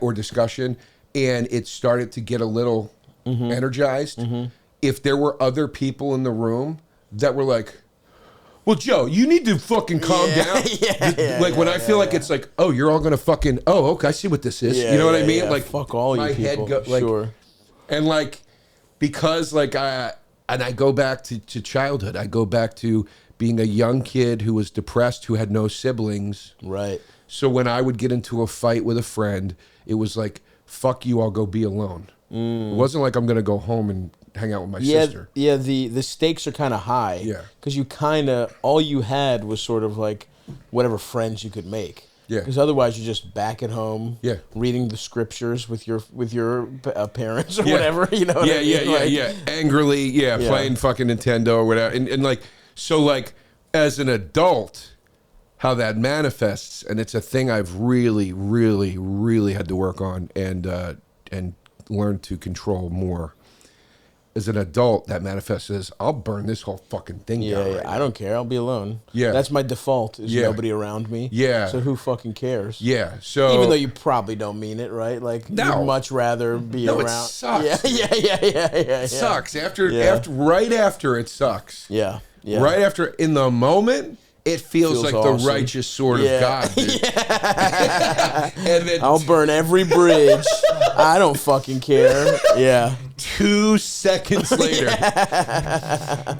or discussion and it started to get a little energized, if there were other people in the room that were like, well, Joe, you need to fucking calm down. Like when I feel like it's like, oh, you're all going to fucking, oh, okay, I see what this is. You know what I mean? Like, fuck all you people. Like, sure. And like, because like I go back to childhood. I go back to being a young kid who was depressed, who had no siblings. Right. So when I would get into a fight with a friend, it was like, fuck you, I'll go be alone. It wasn't like I'm going to go home and hang out with my sister. Yeah, the stakes are kind of high. Yeah. Because you kind of, all you had was sort of like whatever friends you could make. Yeah. Because otherwise you're just back at home reading the scriptures with your parents or whatever. You know what I mean? Angrily, playing fucking Nintendo or whatever. And like, so like as an adult, how that manifests, and it's a thing I've really, really, really had to work on and learn to control more. As an adult, that manifests as, I'll burn this whole fucking thing down. I don't care. I'll be alone. Yeah. That's my default, is nobody around me. Yeah. So who fucking cares? Yeah. So even though you probably don't mean it, right? Like, you'd much rather be around. It sucks. Yeah. It sucks. Right after it sucks. Yeah. Right after, in the moment, it feels like awesome. the righteous sword of God, dude. And then I'll burn every bridge. I don't fucking care. Yeah. 2 seconds later,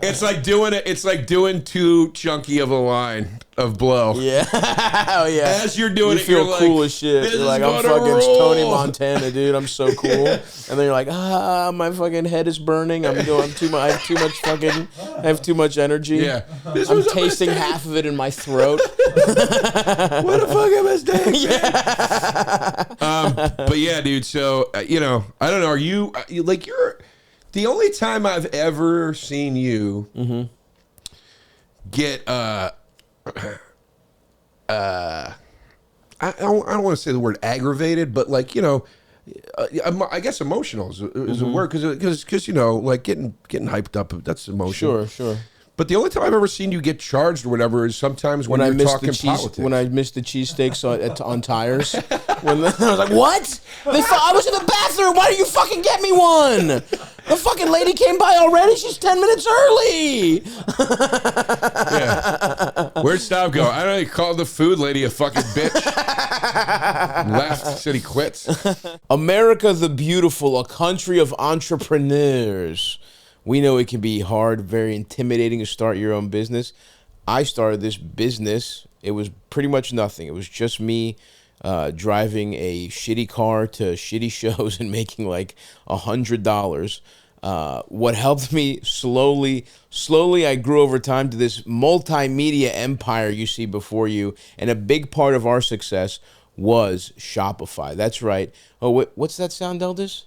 it's like doing it. It's like doing too chunky of a line of blow. Yeah. Oh yeah. As you're doing you feel you're cool like, as shit. You're like, I'm gonna fucking roll. Tony Montana, dude. I'm so cool. And then you're like, my fucking head is burning. I have too much energy. Yeah. I'm tasting half of it in my throat. What a fucking mistake. But yeah, dude. So I don't know. Are you like you're the only time I've ever seen you get I don't want to say the word aggravated, but like I guess emotional is a word because like getting hyped up, that's emotional. Sure. But the only time I've ever seen you get charged or whatever is sometimes when you're talking politics. When I missed the cheesesteaks on tires. I was like, what? I was in the bathroom. Why didn't you fucking get me one? The fucking lady came by already. She's 10 minutes early. Yeah. Where'd Stav go? I don't know. He called the food lady a fucking bitch. Left. Said he quits. America the Beautiful, a country of entrepreneurs. We know it can be hard, very intimidating to start your own business. I started this business. It was pretty much nothing. It was just me driving a shitty car to shitty shows and making like $100. What helped me slowly I grew over time to this multimedia empire you see before you. And a big part of our success was Shopify. That's right. Oh, what's that sound, Eldis?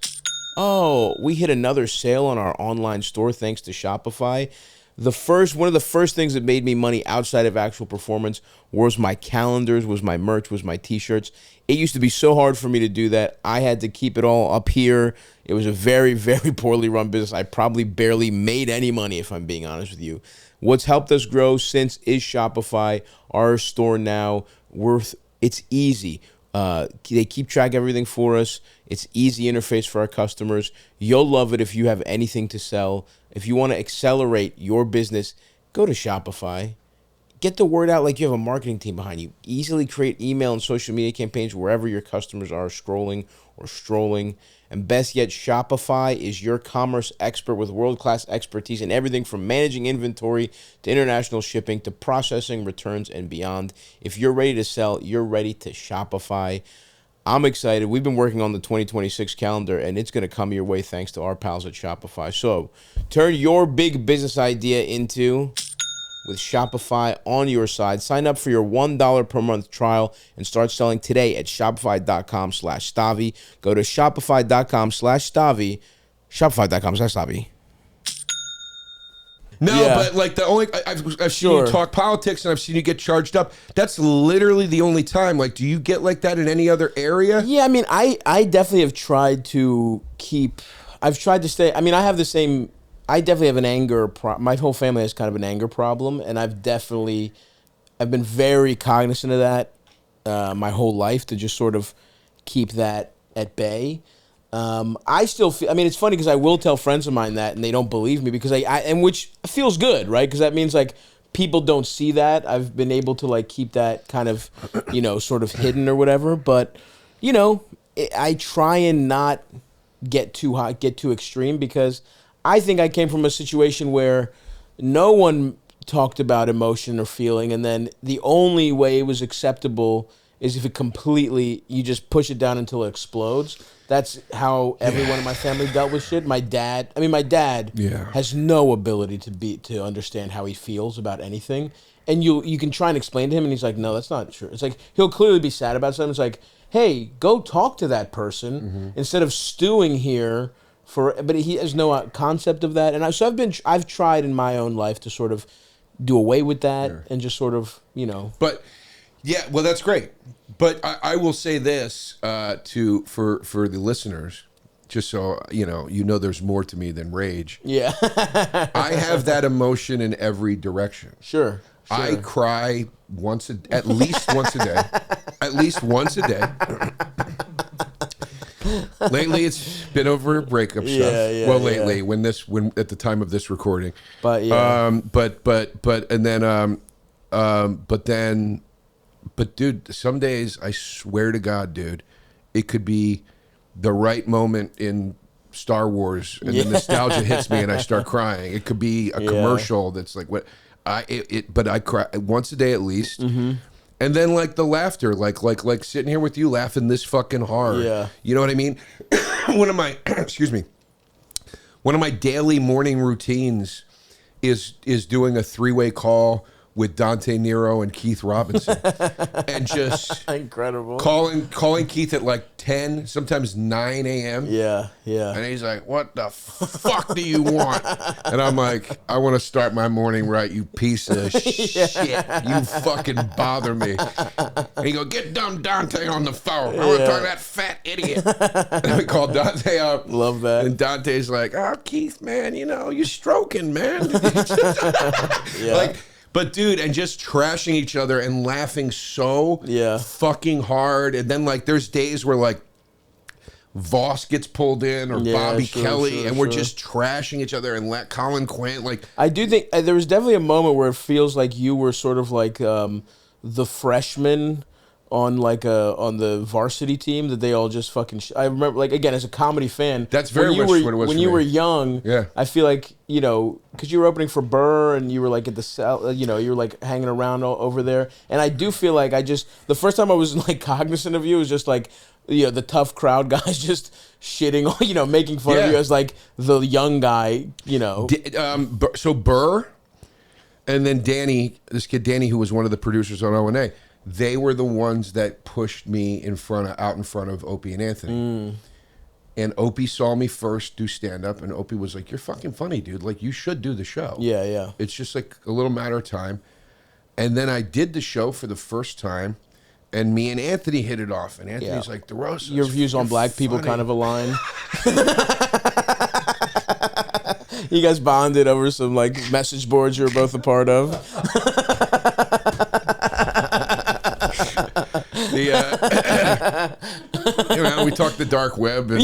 Oh, we hit another sale on our online store thanks to Shopify. One of the first things that made me money outside of actual performance was my calendars, was my merch, was my t-shirts. It used to be so hard for me to do that. I had to keep it all up here. It was a very, very poorly run business. I probably barely made any money, if I'm being honest with you. What's helped us grow since is Shopify. Our store now, it's easy. They keep track of everything for us. It's easy interface for our customers. You'll love it if you have anything to sell. If you want to accelerate your business, go to Shopify. Get the word out like you have a marketing team behind you. Easily create email and social media campaigns wherever your customers are scrolling or strolling. And best yet, Shopify is your commerce expert with world-class expertise in everything from managing inventory to international shipping to processing, returns, and beyond. If you're ready to sell, you're ready to Shopify. I'm excited. We've been working on the 2026 calendar, and it's going to come your way thanks to our pals at Shopify. So turn your big business idea into with Shopify on your side. Sign up for your $1 per month trial and start selling today at shopify.com/Stavvy. Go to shopify.com/Stavvy. Shopify.com/Stavvy. No, but like I've seen you talk politics and I've seen you get charged up. That's literally the only time. Like, do you get like that in any other area? Yeah, I mean, I definitely have tried to stay. I mean, I definitely have an anger my whole family has kind of an anger problem, and I've been very cognizant of that. my whole life to just sort of keep that at bay. I still feel, I mean, it's funny because I will tell friends of mine that and they don't believe me because and which feels good, right? Because that means like people don't see that. I've been able to like keep that kind of, sort of hidden or whatever. But, I try and not get too hot, get too extreme because I think I came from a situation where no one talked about emotion or feeling, and then the only way it was acceptable is if you just push it down until it explodes. That's how everyone in my family dealt with shit. My dad has no ability to understand how he feels about anything. And you can try and explain to him, and he's like, no, that's not true. It's like, he'll clearly be sad about something. It's like, hey, go talk to that person instead of stewing here but he has no concept of that. And I've tried in my own life to sort of do away with that and just sort of, But yeah, well, that's great. But I will say this for the listeners, just so there's more to me than rage. Yeah. I have that emotion in every direction. Sure. I cry at least once a day. At least once a day. Lately, it's been over breakup stuff. Lately, when at the time of this recording. But yeah. But dude, some days I swear to God, dude, it could be the right moment in Star Wars, and the nostalgia hits me, and I start crying. It could be a commercial that's like what but I cry once a day at least. Mm-hmm. And then like the laughter, like sitting here with you laughing this fucking hard. Yeah. You know what I mean? One of my daily morning routines is doing a 3-way call with Dante Nero and Keith Robinson, and just incredible calling Keith at like 10, sometimes 9 a.m. Yeah. And he's like, "What the fuck do you want?" And I'm like, "I want to start my morning right, you piece of shit. You fucking bother me." And he go, "Get dumb Dante on the phone. I want to talk to that fat idiot." And we call Dante up. Love that. And Dante's like, "Oh, Keith, man, you're stroking, man." But dude, and just trashing each other and laughing so fucking hard. And then like there's days where like Voss gets pulled in or Bobby Kelly, and we're just trashing each other and Colin Quinn. Like I do think there was definitely a moment where it feels like you were sort of like the freshman on on the varsity team that they all just fucking. I remember, like, again, as a comedy fan, that's very much what it was when you were young. Yeah, I feel like because you were opening for Burr and you were like at the cell, you were like hanging around over there, and I do feel like the first time I was like cognizant of you was just like the tough crowd guys just shitting on making fun of you as like the young guy, So Burr, and then Danny, this kid Danny, who was one of the producers on O&A. They were the ones that pushed me out in front of Opie and Anthony. And Opie saw me first do stand-up, and Opie was like, "You're fucking funny, dude. Like, you should do the show." Yeah. It's just like a little matter of time. And then I did the show for the first time, and me and Anthony hit it off. And Anthony's like, "Derosa, your views on black people kind of align." You guys bonded over some like message boards you were both a part of. We talked the dark web, and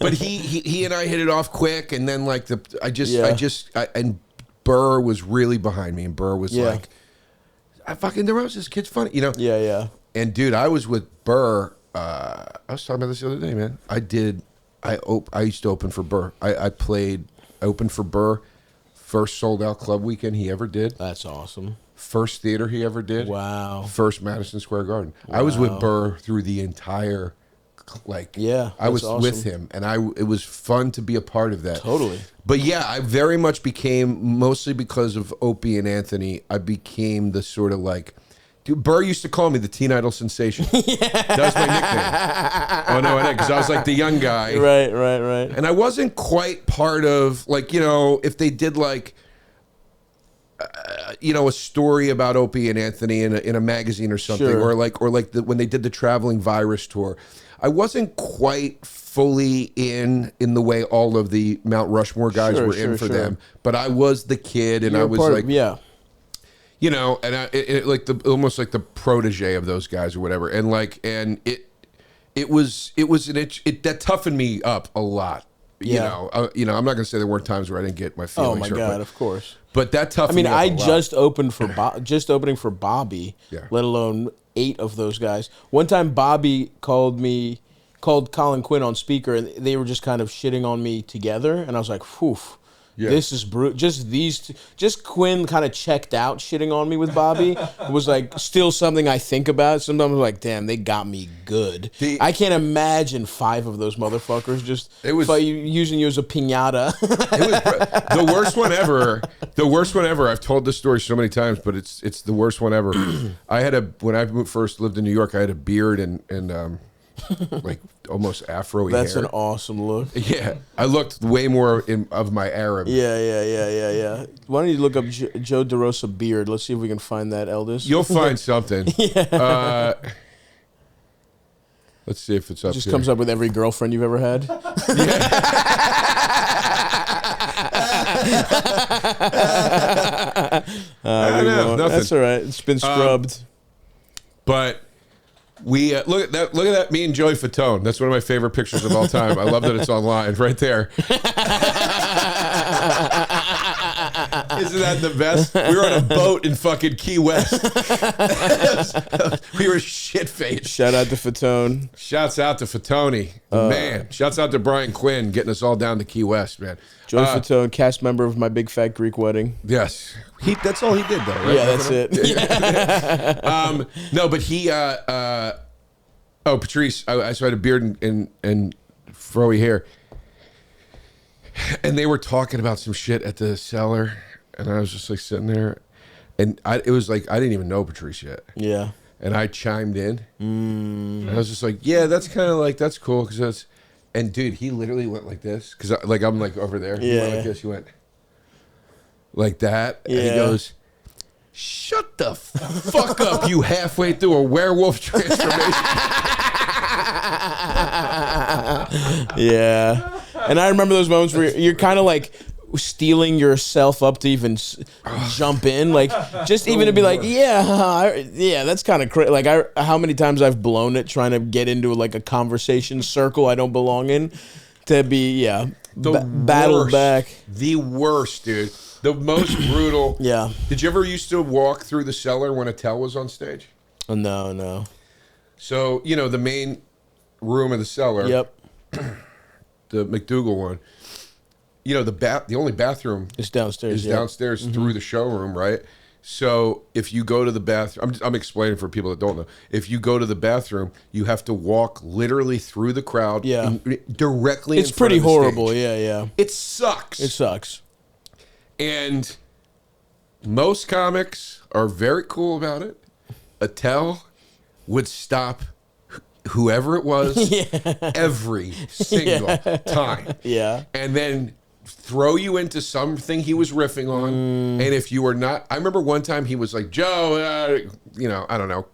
but he and I hit it off quick, and then like and Burr was really behind me, and Burr was like, "I fucking Derosa, this kid's funny," Yeah. And dude, I was with Burr. I was talking about this the other day, man. I used to open for Burr. I opened for Burr. First sold out club weekend he ever did. That's awesome. First theater he ever did. Wow. First Madison Square Garden. Wow. I was with Burr through the entire, I was awesome with him, and it was fun to be a part of that. Totally. But yeah, I very much became, mostly because of Opie and Anthony, I became the sort of like, dude, Burr used to call me the Teen Idol Sensation. That was my nickname. Oh, no, because I was like the young guy. Right. And I wasn't quite part of, if they did a story about Opie and Anthony in a magazine or something, sure. or when they did the Traveling Virus tour, I wasn't quite fully in the way all of the Mount Rushmore guys were in for them. But I was the kid, and I was like, you know, and like almost like the protege of those guys or whatever, and it was that toughened me up a lot. Yeah. You know, I'm not gonna say there weren't times where I didn't get my feelings. Oh my God, of course. But that toughened me up I a lot. just opened for opening for Bobby, Yeah. let alone 8 of those guys. One time Bobby called Colin Quinn on speaker, and they were just kind of shitting on me together, and I was like, "Phew, this is brutal." Just Quinn kind of checked out shitting on me with Bobby. It was like still something I think about. Sometimes I'm like, "Damn, they got me good." I can't imagine 5 of those motherfuckers just using you as a piñata. It was the worst one ever. The worst one ever. I've told this story so many times, but it's the worst one ever. When I first lived in New York, I had a beard and like almost afro-y That's hair. an awesome look. Yeah, I looked way more of my Arab. Yeah. Why don't you look up Joe Derosa beard? Let's see if we can find that, Eldest. You'll find something. Let's see if it's up. Just here. comes up with every girlfriend you've ever had. Nothing. That's all right. It's been scrubbed. But we look at that. Me and Joey Fatone. That's one of my favorite pictures of all time. I love that it's online right there. Isn't that the best? We were on a boat in fucking Key West. We were shit-faced. Shout out to Fatone. Shouts out to Fatone, man. Shouts out to Brian Quinn getting us all down to Key West, man. Joey Fatone, cast member of My Big Fat Greek Wedding. Yes. That's all he did, though, right? Yeah, that's it. No, but he, Patrice, so I had a beard and froey hair. And they were talking about some shit at the cellar, and I was just like sitting there, and it was like I didn't even know Patrice yet. Yeah. And I chimed in, and I was just like, yeah, that's kind of like, that's cool, because that's, and dude, he literally went like this, because I'm like over there. He went like this, he went like that, and he goes, shut the fuck up, you halfway through a werewolf transformation. Yeah. And I remember those moments where you're kind of like stealing yourself up to even jump in, like just even to be like, yeah, that's kind of crazy. Like how many times I've blown it trying to get into like a conversation circle I don't belong in, to be battled back. The worst, dude. The most brutal. Yeah. Did you ever used to walk through the cellar when Attell was on stage? No. So the main room of the cellar. Yep. The McDougal one. The only bathroom is downstairs. Is downstairs through the showroom, right? So if you go to the bathroom, I'm explaining for people that don't know. If you go to the bathroom, you have to walk literally through the crowd. Yeah. Directly. It's pretty horrible. Yeah. It sucks. And most comics are very cool about it. Attell would stop whoever it was every single time. Yeah. And then throw you into something he was riffing on. And if you were not, I remember one time he was like, Joe, I don't know,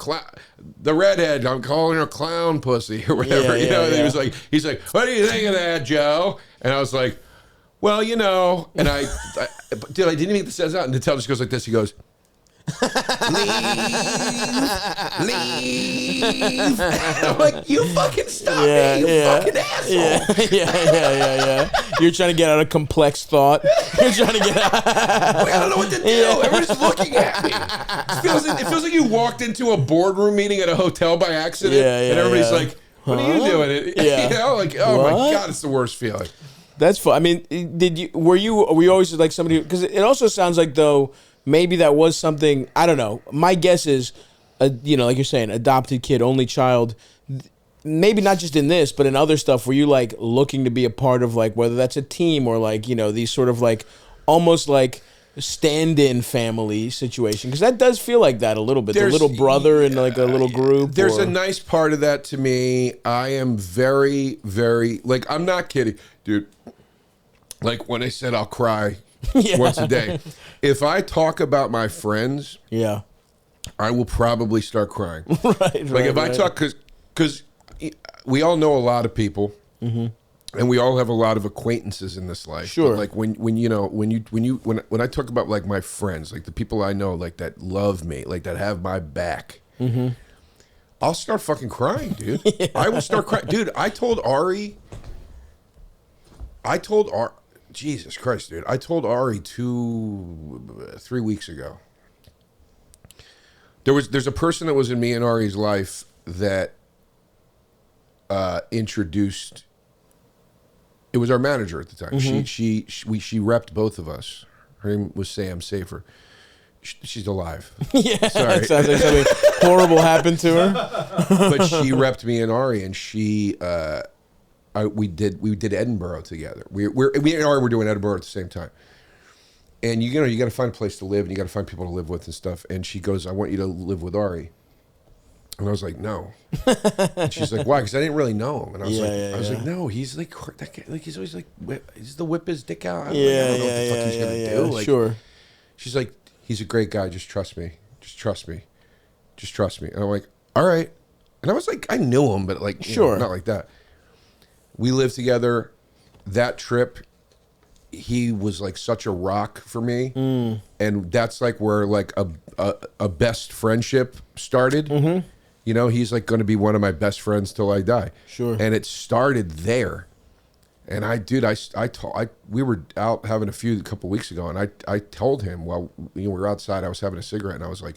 the redhead, I'm calling her clown pussy or whatever. And he was like, he's like, what do you think of that, Joe? And I was like, well, and I didn't even get the sentence out. And Attell just goes like this. He goes, leave. I'm like, you fucking stop me, you fucking asshole. Yeah. You're trying to get out of complex thought. You're trying to get out. I don't know what to do. Everybody's looking at me. It feels like you walked into a boardroom meeting at a hotel by accident, and everybody's like, what are you doing? Like, oh what? My God, it's the worst feeling. That's fun. I mean, were you always like somebody, because it also sounds like though, maybe that was something, I don't know. My guess is, like you're saying, adopted kid, only child. Maybe not just in this, but in other stuff. Were you like looking to be a part of like, whether that's a team or like, these sort of like, almost like stand-in family situation? Because that does feel like that a little bit. The little brother in like a little group. There's a nice part of that to me. I am very, very, like, I'm not kidding, dude. Like when I said I'll cry once a day. If I talk about my friends, I will probably start crying. Right. If I talk, because we all know a lot of people, And we all have a lot of acquaintances in this life. Sure. But like when I talk about like my friends, like the people I know, like that love me, like that have my back, I'll start fucking crying, dude. Yeah. I will start crying, dude. I told Ari, Jesus Christ, dude. I told Ari 3 weeks ago. There's a person that was in me and Ari's life that introduced. It was our manager at the time. She repped both of us. Her name was Sam Safer. She's alive. Yeah, sorry. It sounds like something horrible happened to her. But she repped me and Ari, and we did Edinburgh together. Me and Ari were doing Edinburgh at the same time. And you got to find a place to live, and you got to find people to live with and stuff. And she goes, "I want you to live with Ari." And I was like, "No." And she's like, "Why?" Because I didn't really know him. And I was like, "No, he's like that guy, like he's always like he's the whip his dick out. I don't know what the fuck he's gonna do." Like, sure. She's like, "He's a great guy. Just trust me. Just trust me. Just trust me." And I'm like, "All right." And I was like, I knew him, but like, sure, not like that. We lived together. That trip, he was like such a rock for me, and that's like where like a best friendship started. You know, he's like going to be one of my best friends till I die. Sure. And it started there. And we were out having a couple weeks ago, and I told him while we were outside, I was having a cigarette, and I was like,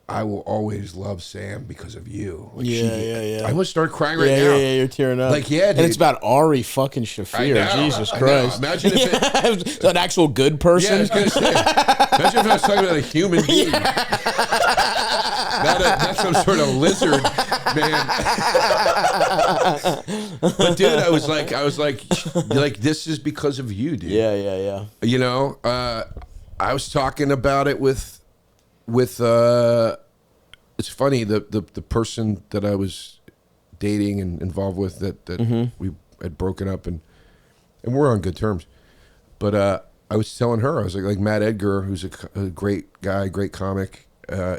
I will always love Sam because of you. Like yeah. I almost start crying right now. Yeah, you're tearing up. Like, yeah, dude. And it's about Ari fucking Shafir. Jesus Christ. Imagine if it's an actual good person. Yeah, I was going to say. Imagine if I was talking about a human being. Not some sort of lizard, man. But dude, I was like, this is because of you, dude. Yeah. You know, I was talking about it with it's funny, the person that I was dating and involved with that we had broken up and we're on good terms. But I was telling her, I was like Matt Edgar, who's a great guy, great comic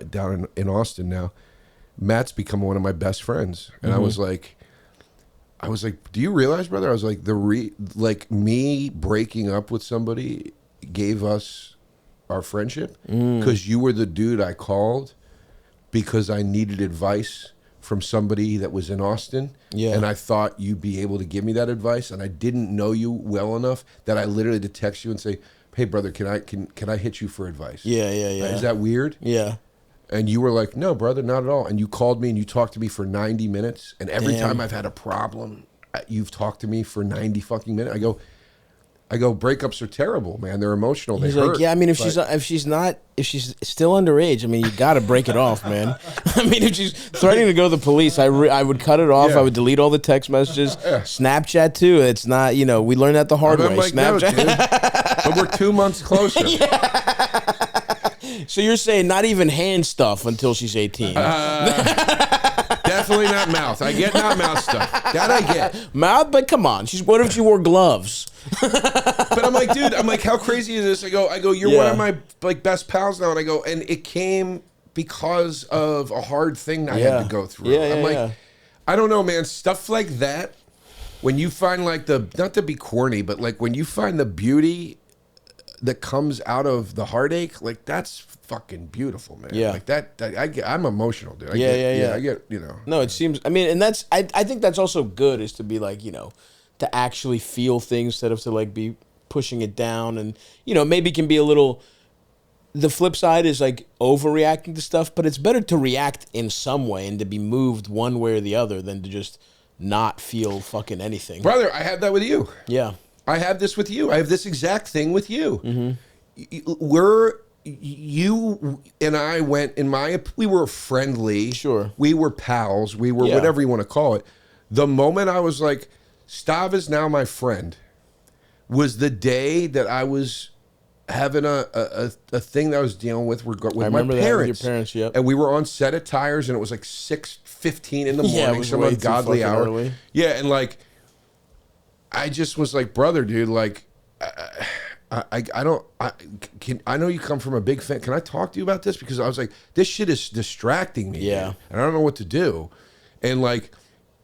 down in Austin now. Matt's become one of my best friends, and I was like, do you realize, brother? I was like, me breaking up with somebody gave us our friendship because you were the dude I called because I needed advice from somebody that was in Austin, and I thought you'd be able to give me that advice, and I didn't know you well enough that I literally had to text you and say, "Hey, brother, can I hit you for advice?" Yeah. Is that weird? Yeah. And you were like, "No, brother, not at all." And you called me and you talked to me for 90 minutes, and every time I've had a problem, you've talked to me for 90 fucking minutes. I go, breakups are terrible, man. They're emotional. They hurt. Like, yeah, I mean, if she's still underage, I mean, you got to break it off, man. I mean, if she's threatening to go to the police, I would cut it off. I would delete all the text messages. Snapchat too. It's not, we learned that the hard way. Like, Snapchat. No, dude. But we're 2 months closer. So you're saying not even hand stuff until she's 18? Definitely not mouth. I get not mouth stuff. That I get. Mouth, but come on. What if she wore gloves? But I'm like, dude, how crazy is this? I go, you're one of my like best pals now, and I go, and it came because of a hard thing I had to go through. I'm like, I don't know, man. Stuff like that, when you find like not to be corny, but like when you find the beauty that comes out of the heartache, like that's fucking beautiful, man. Yeah. Like I'm emotional, dude. I get, No, it seems, I mean, and that's, I think that's also good, is to be like, to actually feel things instead of to like be pushing it down, and maybe can be a little, the flip side is like overreacting to stuff, but it's better to react in some way and to be moved one way or the other than to just not feel fucking anything. Brother, I had that with you. Yeah. I have this with you. I have this exact thing with you. You and I went we were friendly. Sure. We were pals. We were whatever you want to call it. The moment I was like, Stav is now my friend, was the day that I was having a thing that I was dealing with my parents. That with your parents, yep. And we were on set of Tires, and it was like 6:15 in the morning, some ungodly hour. Early. Yeah, and like, I just was like, brother, dude, like, I know you come from a big fan. Can I talk to you about this? Because I was like, this shit is distracting me. Yeah. Man, and I don't know what to do. And like,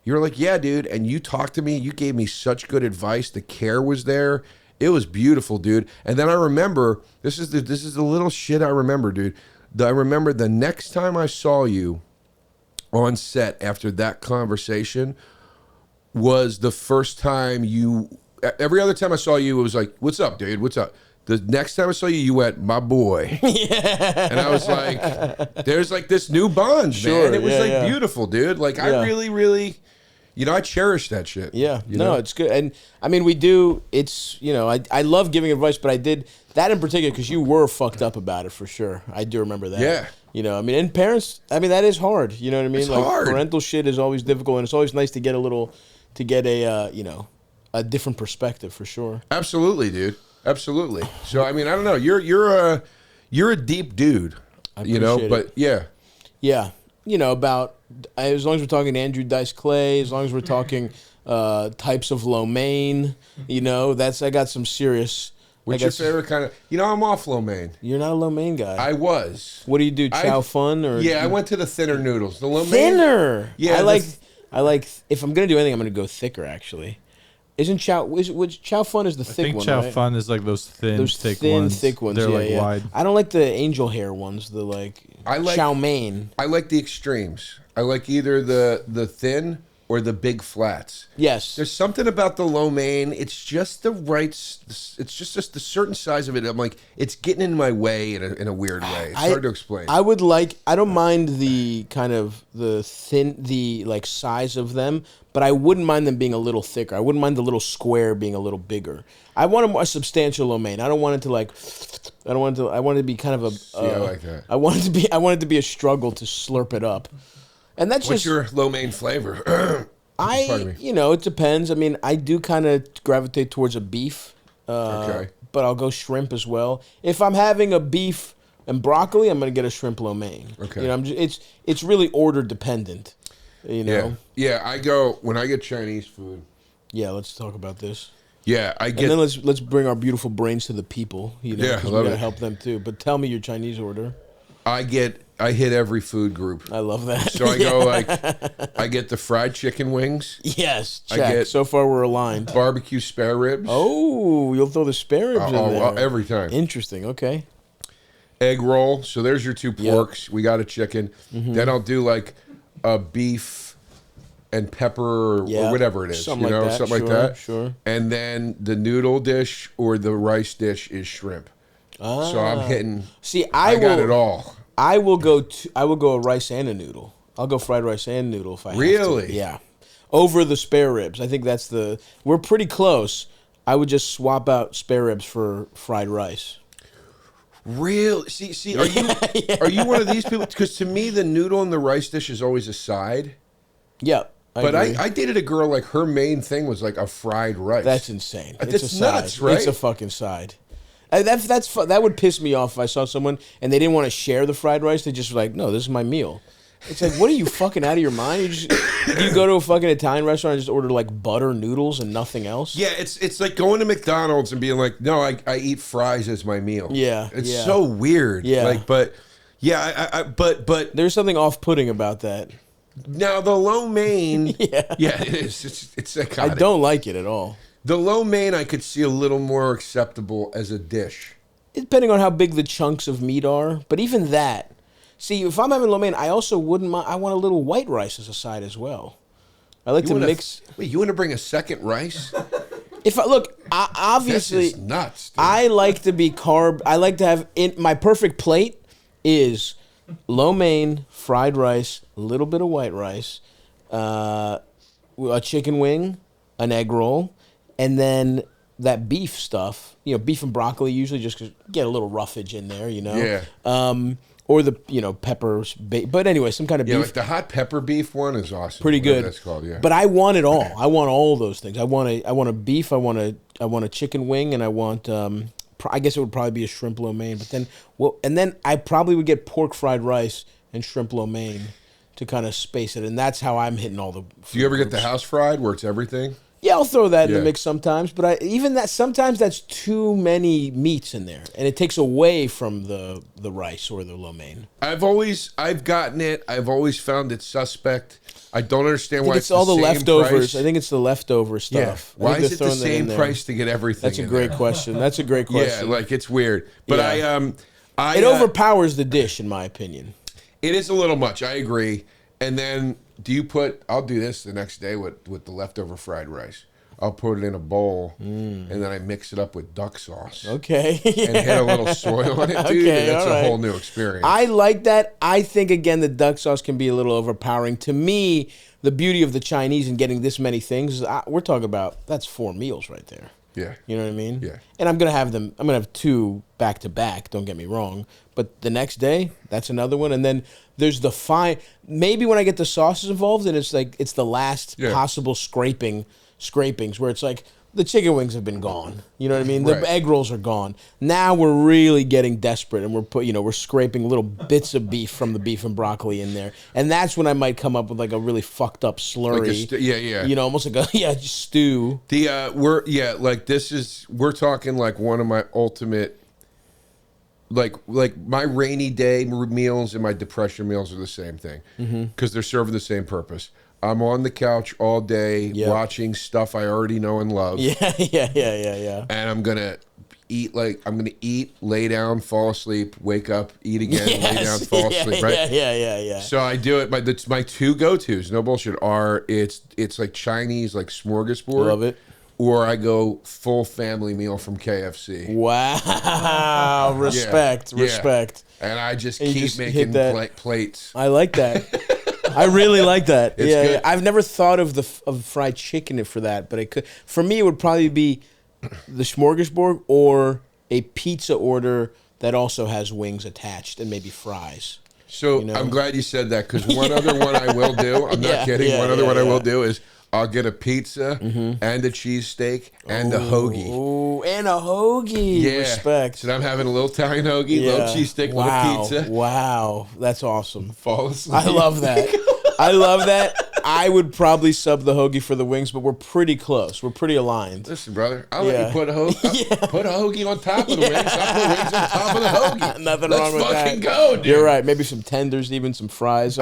You're like, yeah, dude. And you talked to me. You gave me such good advice. The care was there. It was beautiful, dude. And then I remember, this is the little shit I remember, dude. I remember the next time I saw you on set after that conversation was the first time you, every other time I saw you, it was like, what's up, dude? What's up? The next time I saw you, you went, my boy. Yeah. And I was like, there's like this new bond, man. It was beautiful, dude. Like, I really, really, I cherish that shit. Yeah. No, it's good. And I mean, we do, it's, I love giving advice, but I did that in particular because you were fucked up about it for sure. I do remember that. Yeah. And parents, that is hard. You know what I mean? It's hard. Parental shit is always difficult, and it's always nice to get a different perspective for sure. Absolutely, dude. Absolutely. So I don't know. You're a deep dude. I appreciate it. But yeah. Yeah. About as long as we're talking Andrew Dice Clay, as long as we're talking types of lo mein, I got some serious. What's your favorite kind of? I'm off lo mein. You're not a lo mein guy. I was. What do you do? Chow fun or? Yeah, I went to the thinner noodles. The lo mein. Thinner. Yeah. I like. If I'm gonna do anything, I'm gonna go thicker. Actually. Isn't Chow Fun is the thick one, Chow right? Fun is like those thin, thick ones. They're wide. I don't like the angel hair ones. I like chow mein. I like the extremes. I like either the thin or the big flats. Yes. There's something about the lo mein. It's just the right. It's just the certain size of it. I'm like, it's getting in my way in a weird way. It's hard to explain. I don't mind the kind of the thin, size of them, but I wouldn't mind them being a little thicker. I wouldn't mind the little square being a little bigger. I want a more substantial lo mein. I don't want it to I want it to be kind of a. I like that. I want it to be a struggle to slurp it up. And that's What's your lo mein flavor? It depends. I do kind of gravitate towards a beef. Okay. But I'll go shrimp as well. If I'm having a beef and broccoli, I'm going to get a shrimp lo mein. Okay. It's really order dependent. Yeah, I go when I get Chinese food. Yeah, let's talk about this. Yeah, and then let's bring our beautiful brains to the people. Yeah, we gotta help them too. But tell me your Chinese order. I hit every food group. I love that. So I go I get the fried chicken wings. Yes, check. So far we're aligned. Barbecue spare ribs. Oh, you'll throw the spare ribs in there. Every time. Interesting. Okay. Egg roll. So there's your two porks. Yep. We got a chicken. Mm-hmm. Then I'll do like a beef and pepper or whatever it is. Something like that. Sure. And then the noodle dish or the rice dish is shrimp. Ah. So I'm hitting. See, I got it all. I will go a rice and a noodle. I'll go fried rice and noodle if I have to. Really? Yeah. Over the spare ribs. I think we're pretty close. I would just swap out spare ribs for fried rice. Really? See, are you one of these people? Because to me, the noodle and the rice dish is always a side. Yeah. I dated a girl like her main thing was like a fried rice. That's insane. It's nuts, right? It's a fucking side. That would piss me off if I saw someone and they didn't want to share the fried rice. They just were like, no, this is my meal. It's like, what are you fucking out of your mind? You go to a fucking Italian restaurant and just order like butter noodles and nothing else? Yeah, it's like going to McDonald's and being like, no, I eat fries as my meal. Yeah, it's so weird. Yeah, but there's something off-putting about that. Now the lo mein, it is. It's psychotic. I don't like it at all. The lo mein I could see a little more acceptable as a dish. Depending on how big the chunks of meat are. But even that. See, if I'm having lo mein, I also wouldn't mind. I want a little white rice as a side as well. I like to mix. Wait, you want to bring a second rice? Obviously. This is nuts, dude. I like to be carb. I like to have, my perfect plate is lo mein, fried rice, a little bit of white rice, a chicken wing, an egg roll, and then that beef stuff, beef and broccoli usually just get a little roughage in there, Yeah. Or the, peppers, but anyway, some kind of beef. Yeah, like the hot pepper beef one is awesome. Pretty good. That's called, yeah. But I want it all. I want all those things. I want a beef, I want a chicken wing, and I want, I guess it would probably be a shrimp lo mein, but then, and then I probably would get pork fried rice and shrimp lo mein to kind of space it, and that's how I'm hitting all the food. Do you ever get the house fried where it's everything? Yeah, I'll throw that in the mix sometimes, but sometimes that's too many meats in there, and it takes away from the rice or the lo mein. I've gotten it. I've always found it suspect. I don't understand I think why it's all the same leftovers. price. I think it's the leftover stuff. Yeah. Why I think is it they're the throwing that in same there. price to get everything? That's a great question. That's a great question. Yeah, like it's weird. But Yeah. I It overpowers the dish, in my opinion. it is a little much. I agree. And then I'll do this the next day with the leftover fried rice. I'll put it in a bowl, and then I mix it up with duck sauce. Okay. And hit a little soy on it, dude. Okay, and that's all right. a whole new experience. I like that. I think, again, the duck sauce can be a little overpowering. To me, the beauty of the Chinese and getting this many things, we're talking about, that's 4 meals right there. Yeah. You know what I mean? Yeah. And I'm going to have 2 back to back, don't get me wrong. But the next day, that's another one. And then there's the maybe when I get the sauces involved, and it's like, it's the last possible scrapings where it's like, the chicken wings have been gone. You know what I mean? Right. The egg rolls are gone. Now we're really getting desperate, and we're scraping little bits of beef from the beef and broccoli in there, and that's when I might come up with like a really fucked up slurry. Yeah. Almost like a stew. We're talking like one of my ultimate, like my rainy day meals and my depression meals are the same thing because they're serving the same purpose. I'm on the couch all day watching stuff I already know and love. Yeah. And I'm gonna eat, lay down, fall asleep, wake up, eat again, lay down, fall asleep. Right? Yeah. So I do it. My 2 go-tos, no bullshit, are it's like Chinese, like smorgasbord. Love it. Or I go full family meal from KFC. Wow. Respect. And I just And you keep just making hit that. plates. I like that. I really like that. It's Yeah. good. I've never thought of fried chicken for that, but it could. For me, it would probably be the smorgasbord or a pizza order that also has wings attached and maybe fries. So I'm glad you said that because one other one I will do, I'm not kidding, one other one I will do is I'll get a pizza and a cheesesteak and a hoagie. Ooh, and a hoagie. Yeah. Respect. So I'm having a little Italian hoagie, little cheesesteak, little pizza. Wow. That's awesome. Fall asleep. I love that. I would probably sub the hoagie for the wings, but we're pretty close. We're pretty aligned. Listen, brother, I'll let you put a hoagie on top of the wings. I'll put wings on top of the hoagie. Nothing wrong with that. Let's fucking go, dude. You're right. Maybe some tenders, even some fries.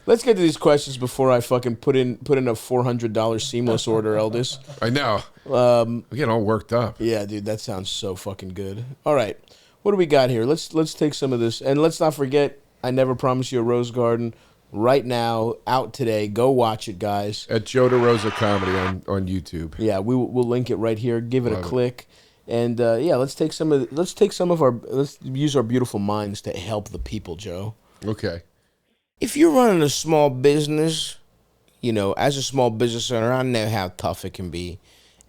Let's get to these questions before I fucking put in a $400 seamless order, Eldis. I know. I'm getting all worked up. Yeah, dude, that sounds so fucking good. All right, what do we got here? Let's take some of this, and let's not forget. I Never Promised You a Rose Garden. Right now, out today. Go watch it, guys. At Joe Derosa Comedy on YouTube. Yeah, we'll link it right here. Give it a click, and let's use our beautiful minds to help the people, Joe. Okay. If you're running a small business, as a small business owner, I know how tough it can be.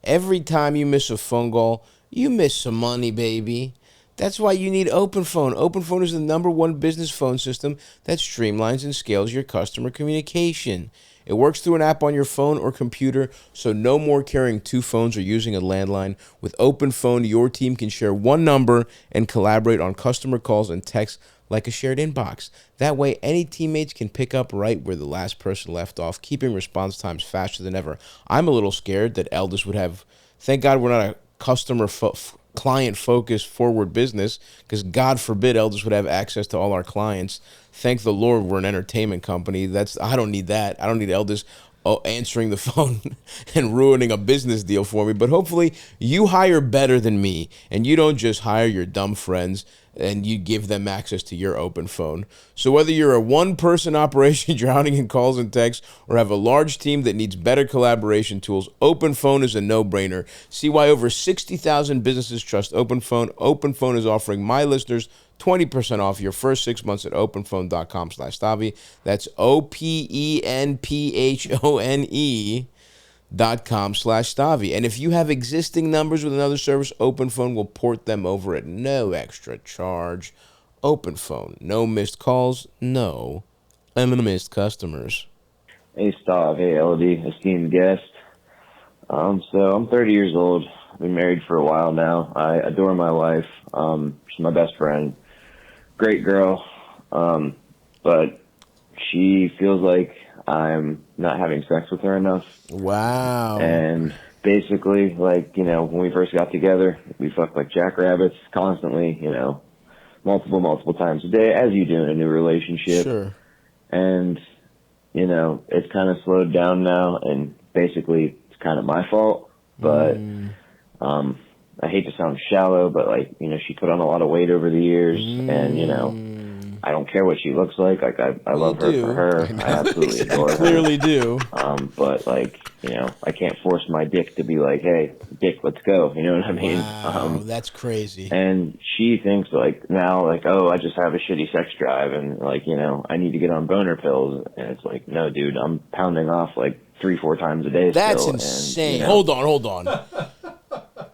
Every time you miss a phone call, you miss some money, baby. That's why you need OpenPhone. OpenPhone is the #1 business phone system that streamlines and scales your customer communication. It works through an app on your phone or computer, so no more carrying 2 phones or using a landline. With OpenPhone, your team can share one number and collaborate on customer calls and texts like a shared inbox. That way, any teammates can pick up right where the last person left off, keeping response times faster than ever. I'm a little scared that Eldis would have... Thank God we're not a client-focused forward business, because God forbid Eldis would have access to all our clients. Thank the Lord we're an entertainment company. I don't need that. I don't need Eldis answering the phone and ruining a business deal for me. But hopefully you hire better than me, and you don't just hire your dumb friends and you give them access to your open phone. So whether you're a one-person operation drowning in calls and texts or have a large team that needs better collaboration tools, OpenPhone is a no-brainer. See why over 60,000 businesses trust OpenPhone. OpenPhone is offering my listeners 20% off your first 6 months at openphone.com/Stavvy. That's openphone.com/Stavvy. And if you have existing numbers with another service, OpenPhone will port them over at no extra charge. OpenPhone. No missed calls, no missed customers. Hey, Stav. Hey, LD, esteemed guest. So I'm 30 years old. I've been married for a while now. I adore my wife. She's my best friend. Great girl. But she feels like I'm not having sex with her enough. Wow. And basically, when we first got together, we fucked like jackrabbits constantly, multiple times a day, as you do in a new relationship. Sure. And, you know, it's kind of slowed down now, and basically it's kind of my fault. But I hate to sound shallow, but like, you know, she put on a lot of weight over the years, and you know, I don't care what she looks like. Like I love her for her. I absolutely adore her. Clearly do. But like, you know, I can't force my dick to be like, hey, dick, let's go. You know what I mean? Wow, that's crazy. And she thinks like now, like, oh, I just have a shitty sex drive, and like, you know, I need to get on boner pills. And it's like, no, dude, I'm pounding off like 3-4 times a day. That's still, insane. And, you know, Hold on.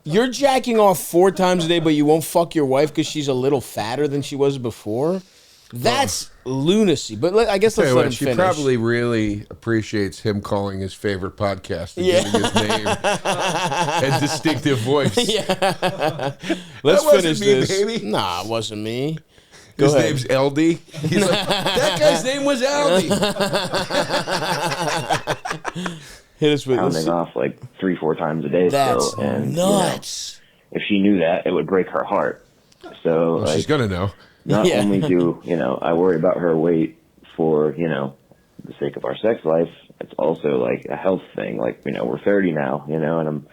You're jacking off 4 times a day, but you won't fuck your wife because she's a little fatter than she was before? That's lunacy. But I guess let's let him she finish. probably really appreciates him calling his favorite podcast and giving his name and distinctive voice. Yeah. Let's finish this. Baby. Nah, it wasn't me. His name's LD. He's like, that guy's name was LD. Hit us with pounding off like 3-4 times a day. That's still, and nuts. You know, if she knew that, it would break her heart. So Well, like, she's gonna know. not only do, you know, I worry about her weight for, you know, the sake of our sex life, it's also like a health thing. Like, you know, we're 30 now, you know, and I'm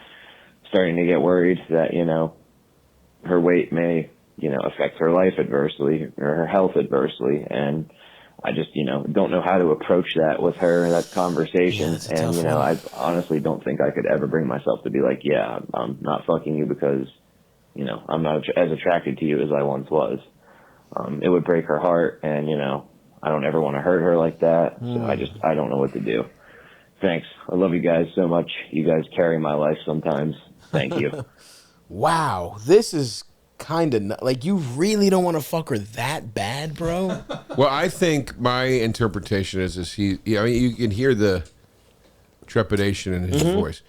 starting to get worried that, you know, her weight may, you know, affect her life adversely or her health adversely. And I just, you know, don't know how to approach that with her, that conversation. Yeah, and, you know, I honestly don't think I could ever bring myself to be like, yeah, I'm not fucking you because, you know, I'm not as attracted to you as I once was. It would break her heart, and, you know, I don't ever want to hurt her like that. So I don't know what to do. Thanks. I love you guys so much. You guys carry my life sometimes. Thank you. Wow. This is kind of like, you really don't want to fuck her that bad, bro? Well, I think my interpretation is I mean, you can hear the trepidation in his voice.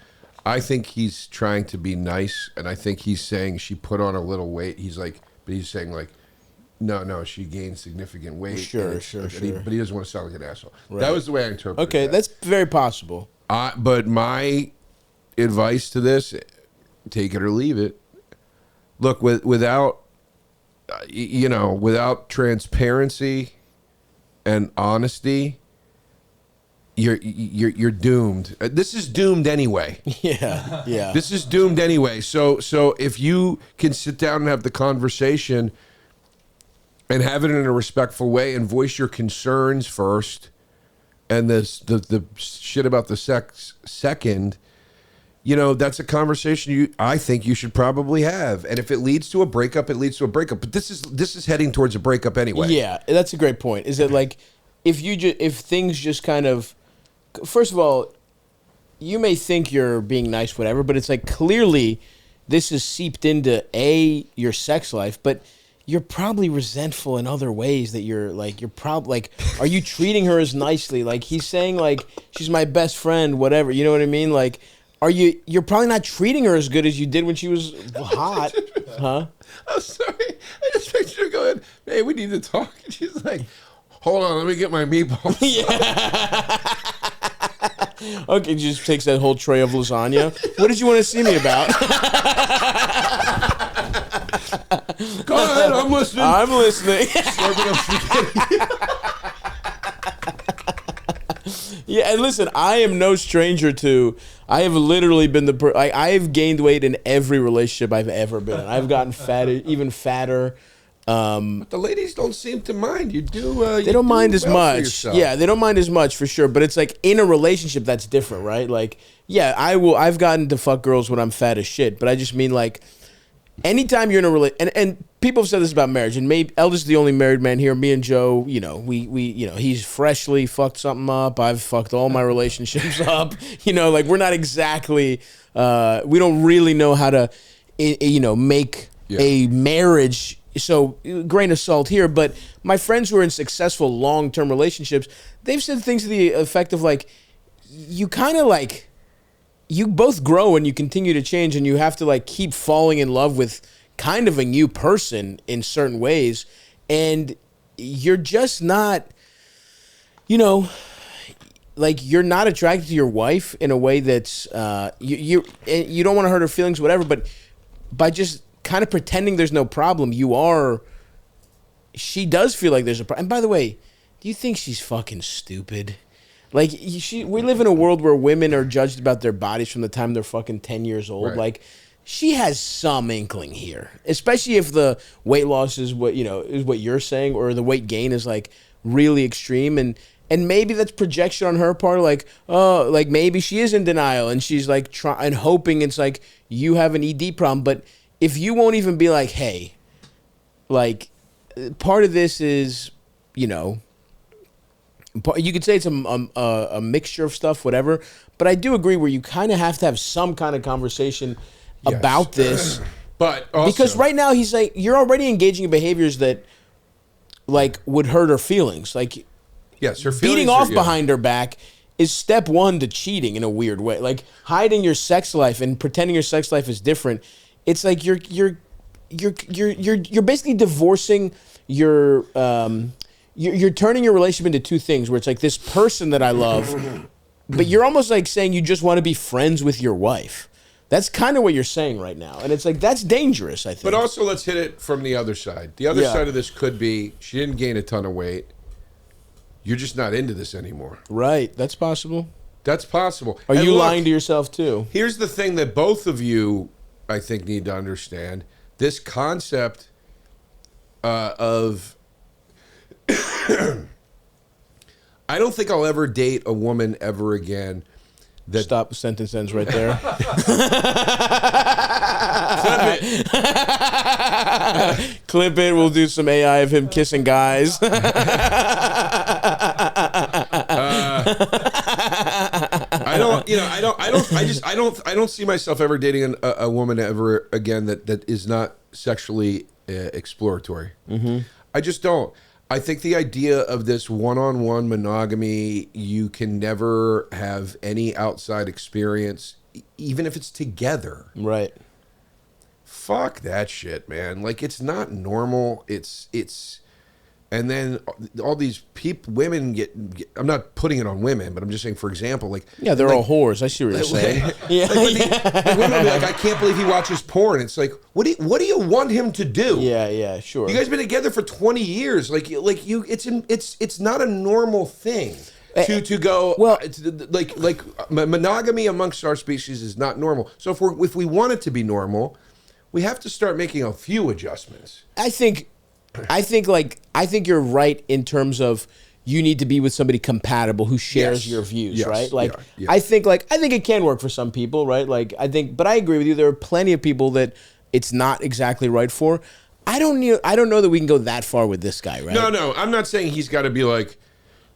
I think he's trying to be nice, and I think he's saying she put on a little weight. He's like, but he's saying like, no, she gained significant weight. Sure. But he doesn't want to sound like an asshole. Right. That was the way I interpreted Okay, that. that's very possible. But my advice to this, take it or leave it. Look, without transparency and honesty, you're doomed. This is doomed anyway. Yeah. This is doomed anyway. So if you can sit down and have the conversation and have it in a respectful way and voice your concerns first, and the shit about the sex second, you know, that's a conversation I think you should probably have. And if it leads to a breakup, it leads to a breakup. But this is heading towards a breakup anyway. Yeah, that's a great point. Is it like, if things just kind of, first of all, you may think you're being nice, whatever, but it's like, clearly this is seeped into your sex life, but you're probably resentful in other ways that you're probably like, are you treating her as nicely? Like, he's saying like, she's my best friend, whatever, you know what I mean? Like, you're probably not treating her as good as you did when she was hot, huh? I'm sorry. I just pictured her going, hey, we need to talk. And she's like, hold on, let me get my meatballs. Yeah. Okay, just takes that whole tray of lasagna. What did you want to see me about? Go ahead, I'm listening. I'm listening. Yeah, and listen, I am no stranger to. I have literally been I have gained weight in every relationship I've ever been in. I've gotten fatter, even fatter. But the ladies don't seem to mind. You do. They don't mind as much. Yeah, they don't mind as much for sure. But it's like, in a relationship, that's different, right? Like, yeah, I've gotten to fuck girls when I'm fat as shit. But I just mean, like, anytime you're in a relationship, and people have said this about marriage, and maybe Elder's the only married man here. Me and Joe, you know, we he's freshly fucked something up. I've fucked all my relationships up. You know, like, we're not exactly, we don't really know how to, make a marriage. So, grain of salt here, but my friends who are in successful long-term relationships, they've said things to the effect of like, you kind of like, you both grow and you continue to change, and you have to like keep falling in love with kind of a new person in certain ways, and you're just not, like, you're not attracted to your wife in a way that's you don't want to hurt her feelings, whatever, but by just kind of pretending there's no problem, she does feel like there's a problem. And by the way, do you think she's fucking stupid? Like we live in a world where women are judged about their bodies from the time they're fucking 10 years old. Right. Like she has some inkling here, especially if the weight loss is what is what you're saying, or the weight gain is like really extreme, and maybe that's projection on her part. Like like maybe she is in denial and she's like trying hoping it's like you have an ED problem. But if you won't even be like, hey, like part of this is you could say it's a mixture of stuff, whatever. But I do agree where you kind of have to have some kind of conversation about this. But also, because right now he's like, you're already engaging in behaviors that like would hurt her feelings. Like yes, her feelings beating off behind her back is step one to cheating in a weird way. Like hiding your sex life and pretending your sex life is different. It's like you're basically divorcing your You're turning your relationship into two things where it's like this person that I love, but you're almost like saying you just want to be friends with your wife. That's kind of what you're saying right now. And it's like, that's dangerous, I think. But also, let's hit it from the other side. The other side of this could be she didn't gain a ton of weight. You're just not into this anymore. Right. That's possible. That's possible. Are you lying to yourself, too? Here's the thing that both of you, I think, need to understand. This concept of... I don't think I'll ever date a woman ever again. That Stop, the sentence ends right there. Clip it. We'll do some AI of him kissing guys. I don't see myself ever dating a woman ever again that is not sexually exploratory. Mm-hmm. I just don't. I think the idea of this one-on-one monogamy, you can never have any outside experience, even if it's together. Right. Fuck that shit, man. Like, it's not normal. It's and then all these women get, I'm not putting it on women, but I'm just saying, for example, like... Yeah, they're all whores. I see what you're saying. The women will be like, I can't believe he watches porn. It's like, what do you want him to do? Yeah, sure. You guys been together for 20 years. It's not a normal thing to go. Well, monogamy amongst our species is not normal. So if we want it to be normal, we have to start making a few adjustments. I think you're right in terms of you need to be with somebody compatible who shares your views, right? Like, I think it can work for some people, right? Like, but I agree with you. There are plenty of people that it's not exactly right for. I don't know that we can go that far with this guy, right? No, I'm not saying he's got to be like.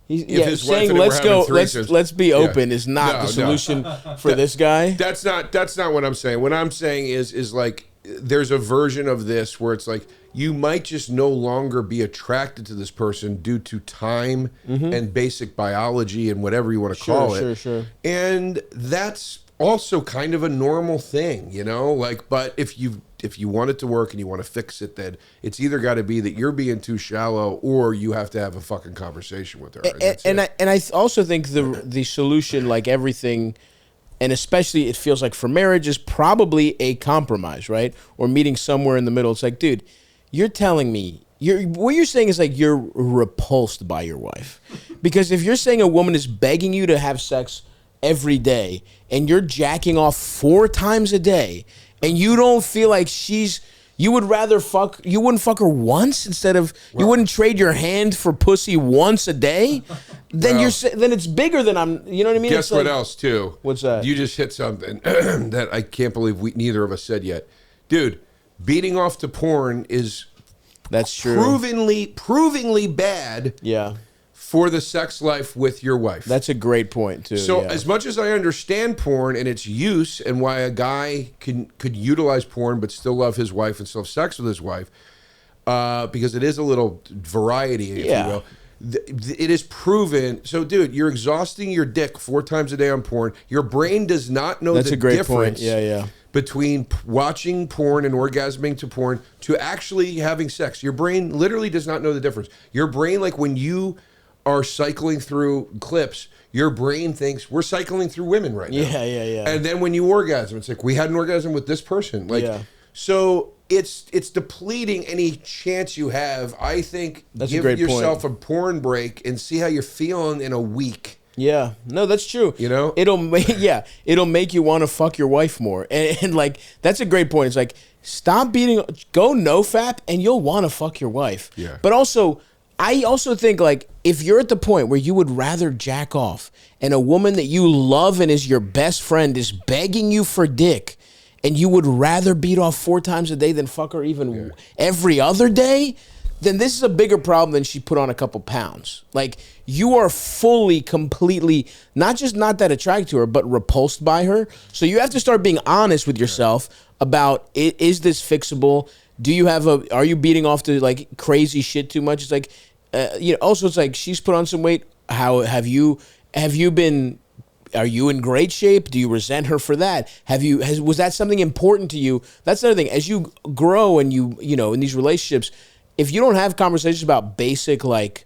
Saying let's be open is not the solution for this guy. That's not what I'm saying. What I'm saying is like there's a version of this where it's like you might just no longer be attracted to this person due to time and basic biology and whatever you want to call it. Sure. And that's also kind of a normal thing, like, but if you want it to work and you want to fix it, then it's either got to be that you're being too shallow or you have to have a fucking conversation with her. And I also think the solution, like everything, and especially it feels like for marriage, is probably a compromise, right? Or meeting somewhere in the middle. It's like, dude, you're telling me what you're saying is like you're repulsed by your wife. Because if you're saying a woman is begging you to have sex every day and you're jacking off 4 times a day and you don't feel like you wouldn't fuck her once instead of, you wouldn't trade your hand for pussy once a day, then then it's bigger than you know what I mean? Guess what else too? What's that? You just hit something that I can't believe neither of us said yet. Dude, beating off to porn is that's true. Provingly bad. Yeah. For the sex life with your wife. That's a great point too. So as much as I understand porn and its use and why a guy could utilize porn but still love his wife and still have sex with his wife, because it is a little variety, if you will. It is proven. So, dude, you're exhausting your dick 4 times a day on porn. Your brain does not know the difference between watching porn and orgasming to porn to actually having sex. Your brain literally does not know the difference. Your brain, like when you are cycling through clips, your brain thinks we're cycling through women right now. Yeah. And then when you orgasm, it's like we had an orgasm with this person. So it's depleting any chance you have. I think give yourself a porn break and see how you're feeling in a week. Yeah, no, that's true. You know? It'll make you want to fuck your wife more. And like, that's a great point. It's like, stop beating, go nofap, and you'll want to fuck your wife. Yeah. But also, I also think, like, if you're at the point where you would rather jack off and a woman that you love and is your best friend is begging you for dick, and you would rather beat off 4 times a day than fuck her even every other day, then this is a bigger problem than she put on a couple pounds. Like, you are fully, completely, not just not that attracted to her, but repulsed by her. So you have to start being honest with yourself about, is this fixable? Do you have are you beating off to like crazy shit too much? It's like, also it's like, she's put on some weight. How have you been? Are you in great shape? Do you resent her for that? Was that something important to you? That's the other thing. As you grow and in these relationships, if you don't have conversations about basic like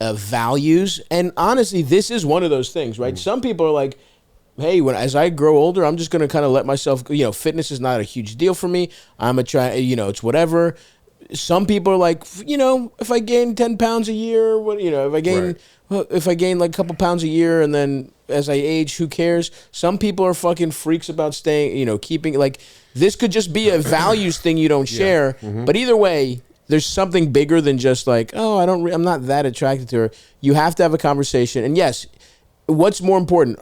values, and honestly, this is one of those things, right? Some people are like, hey, as I grow older, I'm just going to kind of let myself, fitness is not a huge deal for me. I'm going to try, it's whatever. Some people are like, if I gain 10 pounds a year, if I gain like a couple pounds a year and then as I age, who cares? Some people are fucking freaks about staying, keeping, like, this could just be a values thing you don't share. But either way, there's something bigger than just like, oh, I'm not that attracted to her. You have to have a conversation. And yes, what's more important?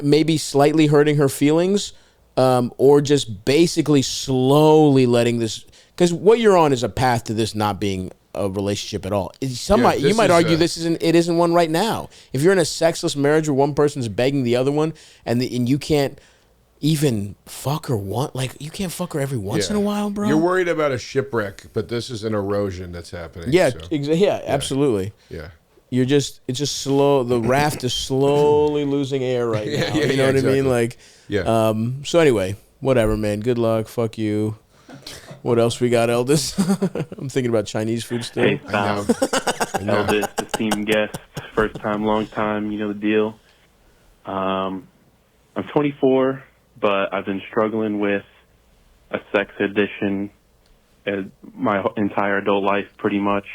Maybe slightly hurting her feelings, or just basically slowly letting this, because what you're on is a path to this not being a relationship at all. You might argue it isn't one right now. If you're in a sexless marriage where one person's begging the other one and you can't even fuck her you can't fuck her every once in a while, bro. You're worried about a shipwreck, but this is an erosion that's happening. Yeah, absolutely. Yeah. It's just slow. The raft is slowly losing air right now. You know what exactly. I mean? Like, so anyway, whatever, man. Good luck. Fuck you. What else we got, Eldest? I'm thinking about Chinese food still. Hey, Stav. Eldest, esteemed guest, first time, long time. You know the deal. I'm 24, but I've been struggling with a sex addiction my entire adult life, pretty much.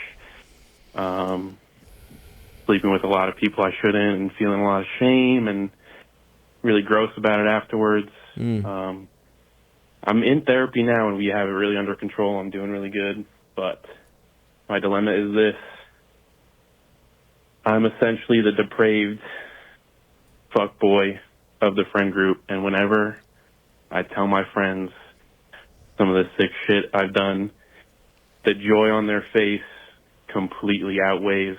Sleeping with a lot of people I shouldn't and feeling a lot of shame and really gross about it afterwards. I'm in therapy now and we have it really under control. I'm doing really good, but my dilemma is this. I'm essentially the depraved fuckboy of the friend group, and whenever I tell my friends some of the sick shit I've done, the joy on their face completely outweighs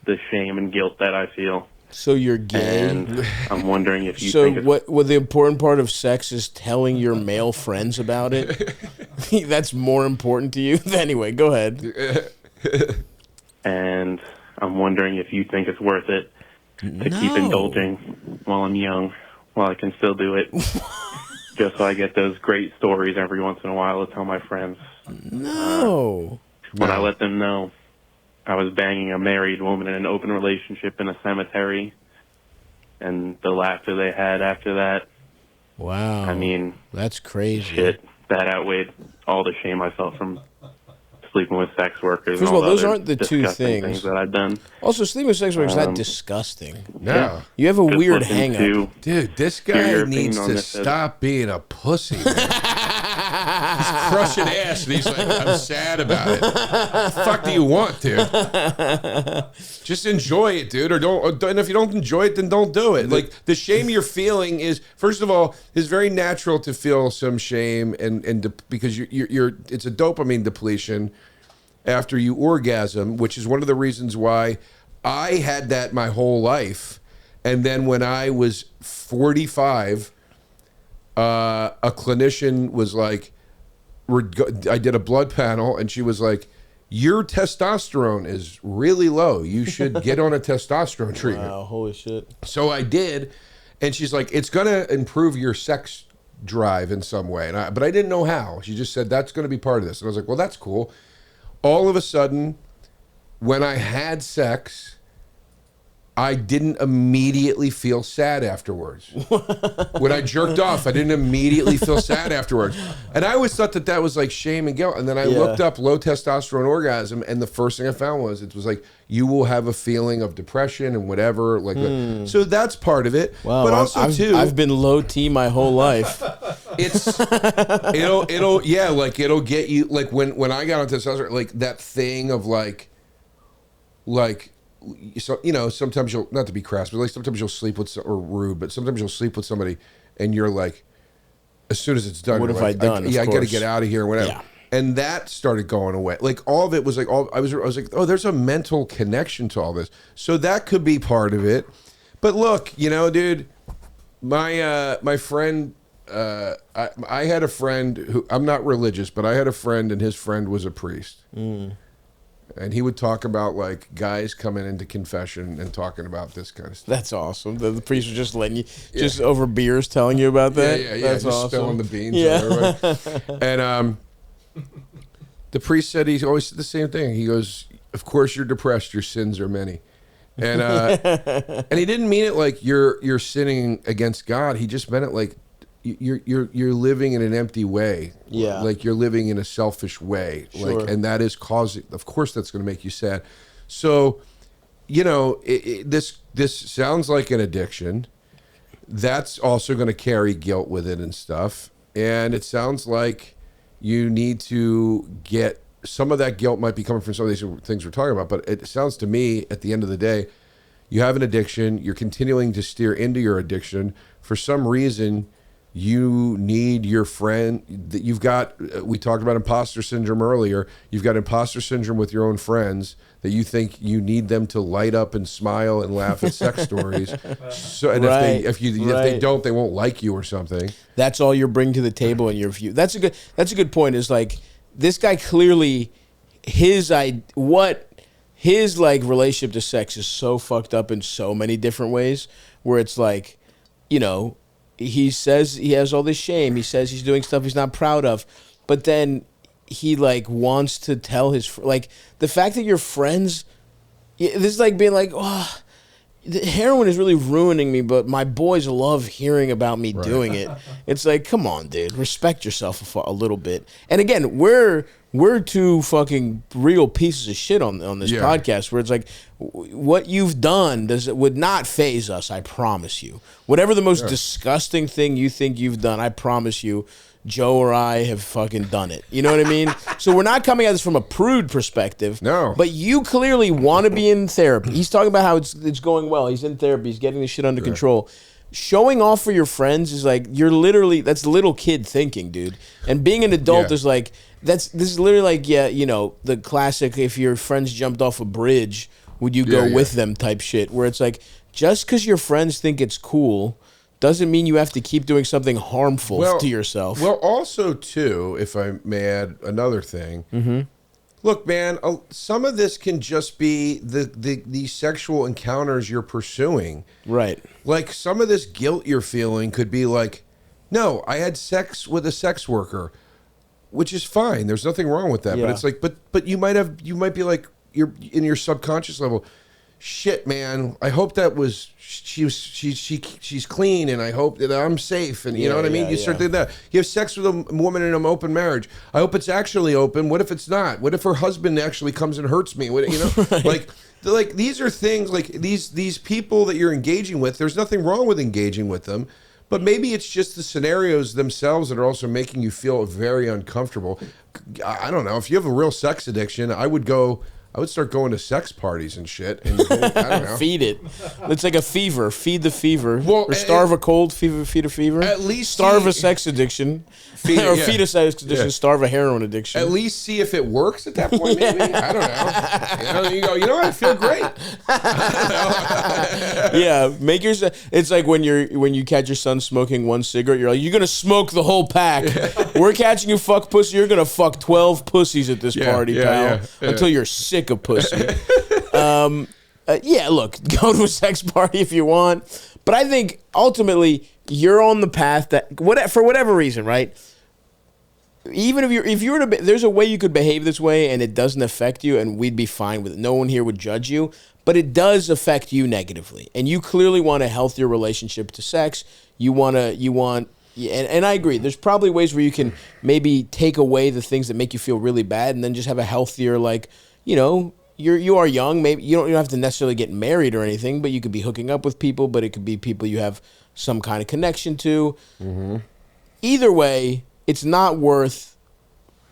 the shame and guilt that I feel. So you're gay? And I'm wondering if you think what the important part of sex is telling your male friends about it? That's more important to you? Anyway, go ahead. And I'm wondering if you think it's worth it to keep indulging while I'm young, while I can still do it, just so I get those great stories every once in a while to tell my friends. No. When I let them know I was banging a married woman in an open relationship in a cemetery, and the laughter they had after that. Wow. I mean, that's crazy. Shit, that outweighed all the shame I felt from sleeping with sex workers. First of all, those aren't the two things that I've done. Also, sleeping with sex workers is not disgusting. No. You have a weird hang-up. Dude, this guy needs to stop being a pussy, man. He's crushing ass, and he's like, I'm sad about it. What the fuck do you want, dude? Just enjoy it, dude, or don't. And if you don't enjoy it, then don't do it. Like, the shame you're feeling is, first of all, it's very natural to feel some shame, because it's a dopamine depletion after you orgasm, which is one of the reasons why I had that my whole life. And then when I was 45, a clinician was like, I did a blood panel, and she was like, your testosterone is really low. You should get on a testosterone treatment. Wow, holy shit. So I did, and she's like, it's going to improve your sex drive in some way. But I didn't know how. She just said, that's going to be part of this. And I was like, well, that's cool. All of a sudden, when I had sex, I didn't immediately feel sad afterwards. When I jerked off, I didn't immediately feel sad afterwards. And I always thought that was like shame and guilt. And then I looked up low testosterone orgasm, and the first thing I found was it was like, you will have a feeling of depression and whatever. Like, so that's part of it. Wow, but also I've been low T my whole life. It'll get you, like when I got on testosterone, like that thing of like. So, you know, sometimes you'll, not to be crass, but like sometimes you'll sleep with, or rude, but sometimes you'll sleep with somebody and you're like, as soon as it's done, what have like, I done? I got to get out of here, whatever. Yeah. And that started going away. Like all of it was like, I was like, oh, there's a mental connection to all this. So that could be part of it. But look, you know, dude, my friend, I had a friend who, I'm not religious, but I had a friend and his friend was a priest. And he would talk about like guys coming into confession and talking about this kind of stuff. That's awesome. The priest was just letting you, just over beers telling you about that. Yeah. That's just awesome. spilling the beans. Yeah. And the priest said, he's always said the same thing. He goes, "Of course you're depressed. Your sins are many." And and he didn't mean it like you're sinning against God. He just meant it like you're living in an empty way. Yeah. Like you're living in a selfish way. Sure. Like, and that is causing, of course that's going to make you sad. So, you know, this sounds like an addiction. That's also going to carry guilt with it and stuff. And it sounds like you need to get, some of that guilt might be coming from some of these things we're talking about, but it sounds to me at the end of the day, you have an addiction, you're continuing to steer into your addiction. For some reason, you need your friend that you've got. We talked about imposter syndrome earlier. You've got imposter syndrome with your own friends that you think you need them to light up and smile and laugh at sex stories. So, and if they don't, they won't like you or something. That's all you're bringing to the table in your view. That's a good point. Is like this guy clearly his like relationship to sex is so fucked up in so many different ways. Where it's like, you know. He says he has all this shame. He says he's doing stuff he's not proud of. But then he, like, wants to tell his... Like, the fact that your friends... This is like being like, oh, heroin is really ruining me, but my boys love hearing about me doing it. It's like, come on, dude. Respect yourself a little bit. And again, we're two fucking real pieces of shit on this podcast where it's like, what you've done would not faze us, I promise you. Whatever the most disgusting thing you think you've done, I promise you, Joe or I have fucking done it. You know what I mean? So we're not coming at this from a prude perspective. No. But you clearly want to be in therapy. He's talking about how it's going well. He's in therapy. He's getting this shit under control. Showing off for your friends is like, that's little kid thinking, dude. And being an adult is like, this is literally like, you know, the classic, if your friends jumped off a bridge, would you go with them type shit, where it's like, just because your friends think it's cool doesn't mean you have to keep doing something harmful to yourself. Well, also, too, if I may add another thing, look, man, some of this can just be the sexual encounters you're pursuing. Right. Like, some of this guilt you're feeling could be like, no, I had sex with a sex worker, which is fine. There's nothing wrong with that. But it's like, but you might be like, you're in your subconscious level, shit, man, I hope that was she's clean, and I hope that I'm safe, and you know what I mean. You start thinking that you have sex with a woman in an open marriage. I hope it's actually open. What if it's not? What if her husband actually comes and hurts me? What, you know, like these are things like these people that you're engaging with. There's nothing wrong with engaging with them. But maybe it's just the scenarios themselves that are also making you feel very uncomfortable. I don't know. If you have a real sex addiction, I would start going to sex parties and shit. And I don't know. Feed it. It's like a fever. Feed the fever. Well, or starve a cold, feed a fever. At least starve a sex addiction. Feed a sex addiction, starve a heroin addiction. At least see if it works at that point, maybe. I don't know. You go, you know what? I feel great. Make yourself. It's like when you catch your son smoking one cigarette, you're like, you're gonna smoke the whole pack. We're catching you fuck pussy. You're gonna fuck 12 pussies at this party, pal, until you're sick of pussy. Look, go to a sex party if you want, but I think ultimately you're on the path that for whatever reason, right? even if you're in there's a way you could behave this way and it doesn't affect you, and we'd be fine with it. No one here would judge you, but it does affect you negatively, and you clearly want a healthier relationship to sex. And I agree. There's probably ways where you can maybe take away the things that make you feel really bad, and then just have a healthier, like, you know, you are young. Maybe you don't have to necessarily get married or anything, but you could be hooking up with people. But it could be people you have some kind of connection to. Mm-hmm. Either way, it's not worth.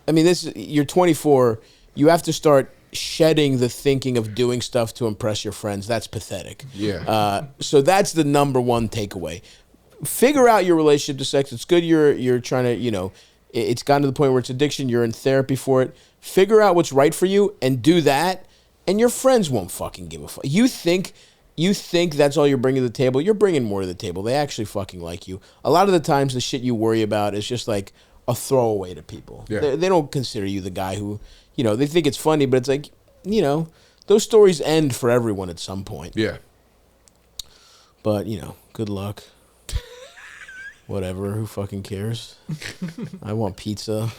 I mean, you're 24. You have to start shedding the thinking of doing stuff to impress your friends. That's pathetic. Yeah. So that's the number one takeaway. Figure out your relationship to sex. It's good you're trying to, you know, it's gotten to the point where it's addiction. You're in therapy for it. Figure out what's right for you and do that, and your friends won't fucking give a fuck. You think that's all you're bringing to the table. You're bringing more to the table. They actually fucking like you. A lot of the times the shit you worry about is just like a throwaway to people. Yeah. They don't consider you the guy who, you know, they think it's funny, but it's like, you know, those stories end for everyone at some point. Yeah. But, you know, good luck. Whatever, who fucking cares? I want pizza.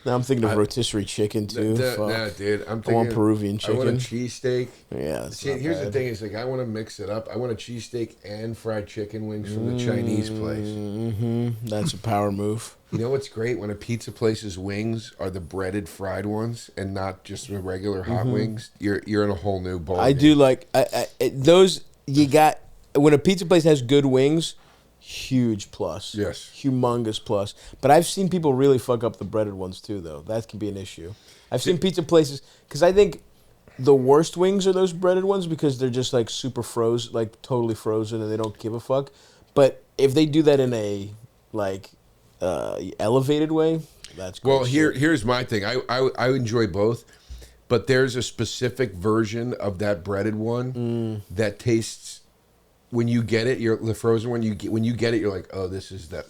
Now I'm thinking of rotisserie chicken too. Nah, dude, I want Peruvian chicken. I want a cheesesteak. Yeah. Here's the thing: is like I want to mix it up. I want a cheesesteak and fried chicken wings from the Chinese place. Mm-hmm. That's a power move. You know what's great? When a pizza place's wings are the breaded fried ones and not just the regular hot wings, you're in a whole new ball. I do like those. You got. When a pizza place has good wings, huge plus. Yes. Humongous plus. But I've seen people really fuck up the breaded ones too, though. That can be an issue. I've seen pizza places, because I think the worst wings are those breaded ones because they're just like super frozen, like totally frozen, and they don't give a fuck. But if they do that in a like elevated way, that's cool. Well, here's my thing. I enjoy both, but there's a specific version of that breaded one that tastes. When you get it, the frozen one. When you get it, you're like, oh, this is the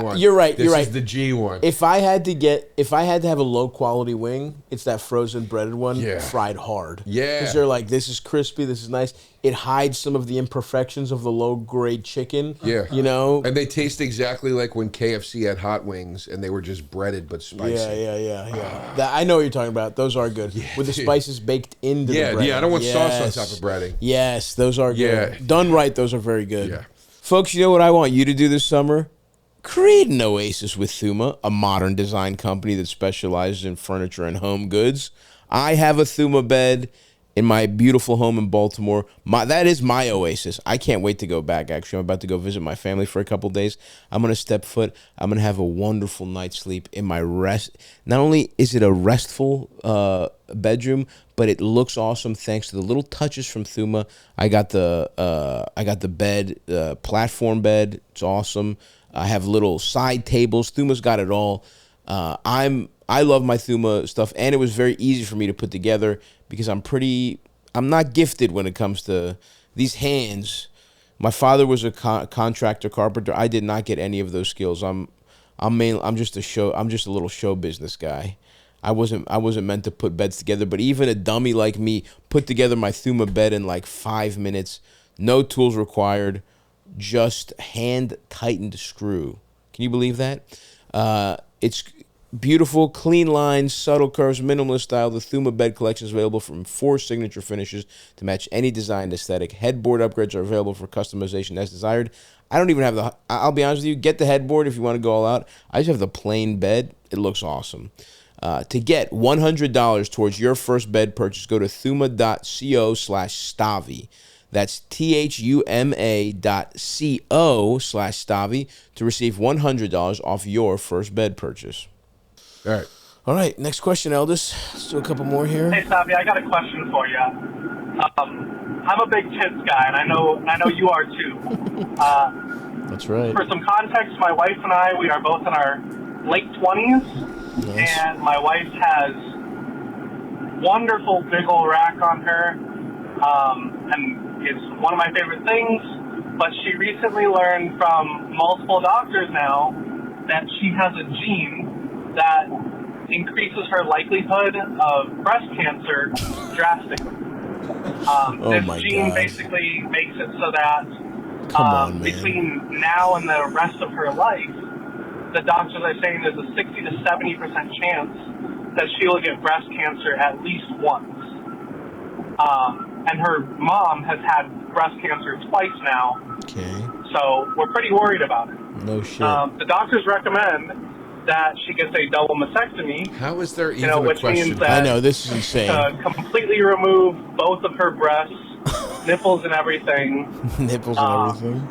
one. You're right. This is the G one. If I had to have a low quality wing, it's that frozen breaded one, fried hard. Yeah. Because they're like, this is crispy, this is nice. It hides some of the imperfections of the low grade chicken. Yeah. You know. And they taste exactly like when KFC had hot wings and they were just breaded but spicy. Yeah. I know what you're talking about. Those are good. With the spices baked into the bread. Yeah, I don't want sauce on top of breading. Yes, those are good. Yeah. Done right, those are very good. Yeah. Folks, you know what I want you to do this summer? Create an oasis with Thuma, a modern design company that specializes in furniture and home goods. I have a Thuma bed in my beautiful home in Baltimore. That is my oasis. I can't wait to go back, actually. I'm about to go visit my family for a couple days. I'm going to step foot. I'm going to have a wonderful night's sleep in my rest. Not only is it a restful bedroom, but it looks awesome thanks to the little touches from Thuma. I got the bed, platform bed. It's awesome. I have little side tables. Thuma's got it all. I love my Thuma stuff, and it was very easy for me to put together because I'm not gifted when it comes to these hands. My father was a contractor, carpenter. I did not get any of those skills. I'm just a little show business guy. I wasn't meant to put beds together, but even a dummy like me put together my Thuma bed in like 5 minutes. No tools required, just hand tightened screw. Can you believe that? It's beautiful, clean lines, subtle curves, minimalist style. The Thuma bed collection is available from 4 signature finishes to match any design aesthetic. Headboard upgrades are available for customization as desired. I don't even have I'll be honest with you, get the headboard if you want to go all out. I just have the plain bed. It looks awesome. To get $100 towards your first bed purchase, go to thuma.co/Stavvy. That's thuma.co/Stavvy to receive $100 off your first bed purchase. All right, next question, Eldest. Let's do a couple more here. Hey, Stavvy, I got a question for you. I'm a big tits guy, and I know you are too. That's right. For some context, my wife and I, we are both in our late 20s, nice. And my wife has wonderful big ol' rack on her, and it's one of my favorite things, but she recently learned from multiple doctors now that she has a gene that increases her likelihood of breast cancer drastically. This gene basically makes it so that between now and the rest of her life, the doctors are saying there's a 60 to 70% chance that she will get breast cancer at least once. And her mom has had breast cancer twice now. Okay. So we're pretty worried about it. No shit. The doctors recommend that she gets a double mastectomy. How is there even a which question? means that I know, this is insane. completely remove both of her breasts, nipples and everything. Nipples and everything.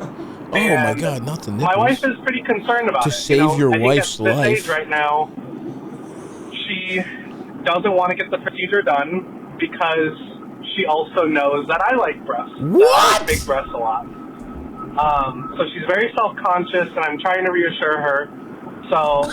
Oh my God, not the nipples. My wife is pretty concerned about To it. save your I think wife's at this life. age right now, she doesn't want to get the procedure done because she also knows that I like breasts. What? I like big breasts a lot. So she's very self-conscious, and I'm trying to reassure her. So,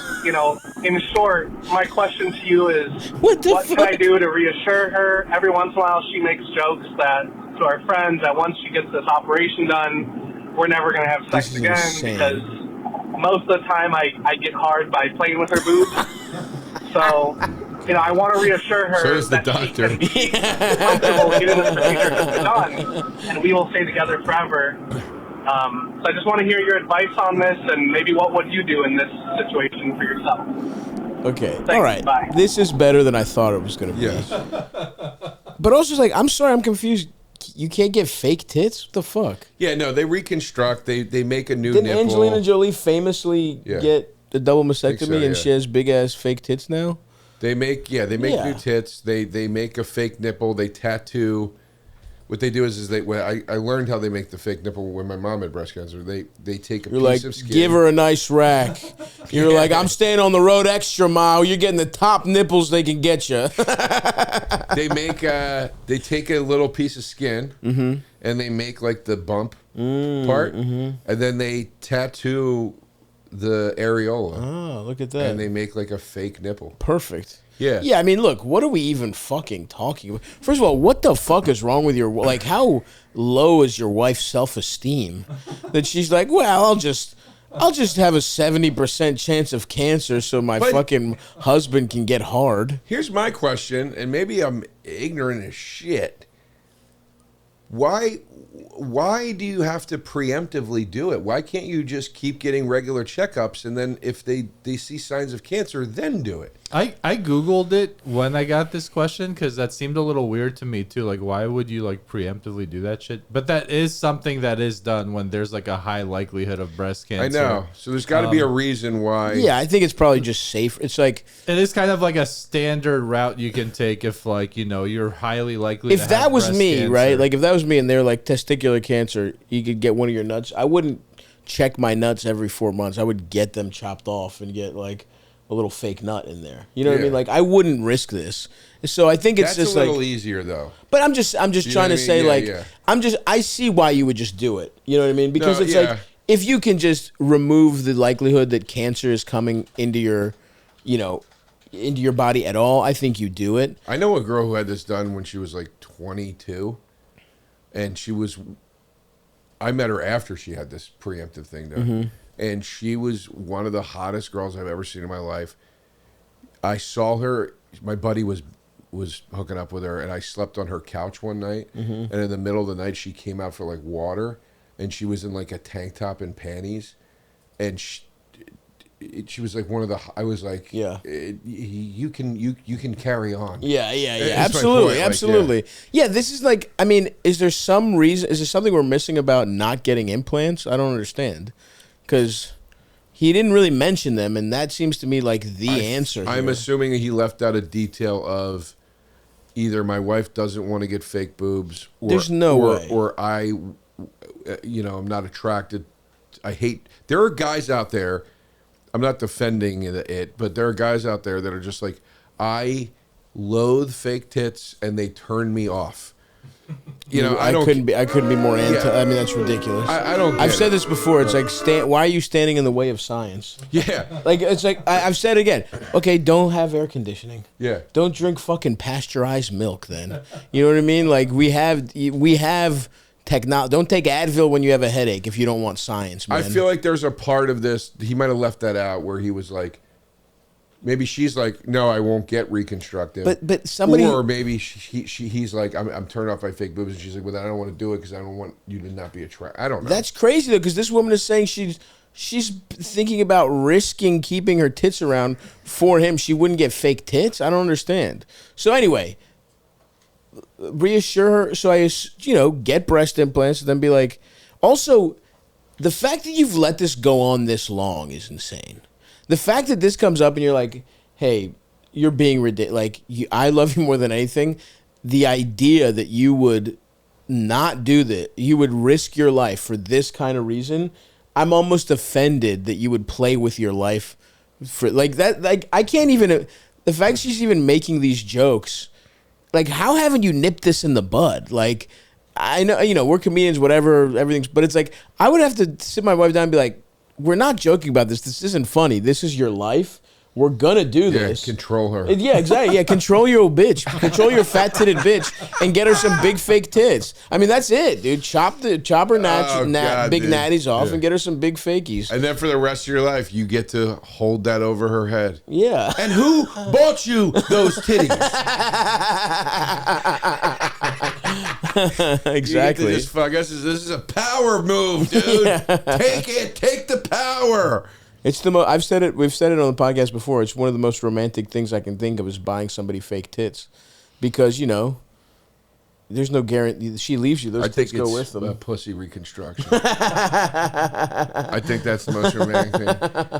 in short, my question to you is, what can I do to reassure her? Every once in a while, she makes jokes to our friends that once she gets this operation done, we're never going to have sex again insane. because most of the time I get hard by playing with her boobs. So, I want to reassure her So is the that doctor. she can be comfortable getting this procedure done, and we will stay together forever. So I just want to hear your advice on this, and maybe what would you do in this situation for yourself? Okay. Thanks. All right. Bye. This is better than I thought it was going to be. Yes. But also, I'm sorry, I'm confused. You can't get fake tits? What the fuck? Yeah, no, they reconstruct. They make a new Didn't nipple. Angelina Jolie famously get a double mastectomy so, and yeah. she has big ass fake tits now? They make new tits. They make a fake nipple. They tattoo. What they do is I learned how they make the fake nipple when my mom had breast cancer. They take a You're piece like, of skin. give her a nice rack. You're like, I'm staying on the road extra mile. You're getting the top nipples they can get you. They take a little piece of skin and they make like the bump part, and then they tattoo the areola. Oh, look at that. And they make like a fake nipple. Perfect. Yeah. Yeah, I mean, look, what are we even fucking talking about? First of all, what the fuck is wrong with how low is your wife's self-esteem that she's like, well, I'll just have a 70% chance of cancer so my fucking husband can get hard. Here's my question, and maybe I'm ignorant as shit. Why do you have to preemptively do it? Why can't you just keep getting regular checkups, and then if they see signs of cancer, then do it? I Googled it when I got this question because that seemed a little weird to me too. Like, why would you preemptively do that shit? But that is something that is done when there's a high likelihood of breast cancer. I know. So there's got to be a reason why. Yeah, I think it's probably just safe. It's like it is kind of like a standard route you can take if you're highly likely. If to that have was breast me, cancer. right? Like if that was me and they're like testicular cancer, you could get one of your nuts. I wouldn't check my nuts every 4 months. I would get them chopped off and get a little fake nut in there. You know what I mean? I wouldn't risk this. So I think it's That's just a little easier though. But I'm just trying to say I see why you would just do it. You know what I mean? Because it's like if you can just remove the likelihood that cancer is coming into your, into your body at all, I think you do it. I know a girl who had this done when she was 22, and I met her after she had this preemptive thing done. And she was one of the hottest girls I've ever seen in my life. I saw her. My buddy was hooking up with her, and I slept on her couch one night. And in the middle of the night, she came out for water, and she was in a tank top and panties, and she was one of the. I was like, yeah, you can carry on. Yeah, absolutely. Yeah, this is I mean, is there some reason? Is there something we're missing about not getting implants? I don't understand. Because he didn't really mention them, and that seems to me the answer. I'm assuming he left out a detail of either my wife doesn't want to get fake boobs, or, there's no way, or I, I'm not attracted. I hate. There are guys out there. I'm not defending it, but there are guys out there that are just I loathe fake tits, and they turn me off. I couldn't be more anti. I mean, that's ridiculous. I don't. I've said this before. It's why are you standing in the way of science? Yeah. It's I've said it again. Okay, don't have air conditioning. Yeah. Don't drink fucking pasteurized milk. Then you know what I mean. We have technology. Don't take Advil when you have a headache if you don't want science. Man. I feel like there's a part of this. He might have left that out where he was maybe she's no, I won't get reconstructive. But somebody, or maybe he's I'm turned off by fake boobs, and she's well, then I don't want to do it because I don't want you to not be attracted. I don't know. That's crazy though, because this woman is saying she's thinking about risking keeping her tits around for him. She wouldn't get fake tits. I don't understand. So anyway, reassure her. So I, get breast implants and then be like, also, the fact that you've let this go on this long is insane. The fact that this comes up and you're like, hey, you're being ridiculous. Like, I love you more than anything. The idea that you would not do that, you would risk your life for this kind of reason, I'm almost offended that you would play with your life for like that. Like, I can't even, the fact she's even making these jokes, like, how haven't you nipped this in the bud? Like, I know, we're comedians, whatever, everything's, but it's like, I would have to sit my wife down and be like, we're not joking about this. This isn't funny. This is your life. We're gonna do this. Control her. Yeah, exactly. Yeah, control your old bitch. Control your fat-titted bitch and get her some big fake tits. I mean, that's it, dude. Chop her big natties off and get her some big fakies. And then for the rest of your life, you get to hold that over her head. Yeah. And who bought you those titties? Exactly. I guess this is a power move, dude. Yeah. Take it. Take the power. It's the most. I've said it. We've said it on the podcast before. It's one of the most romantic things I can think of is buying somebody fake tits, because there's no guarantee. She leaves you. Those tits go with them. Pussy reconstruction. I think that's the most romantic thing.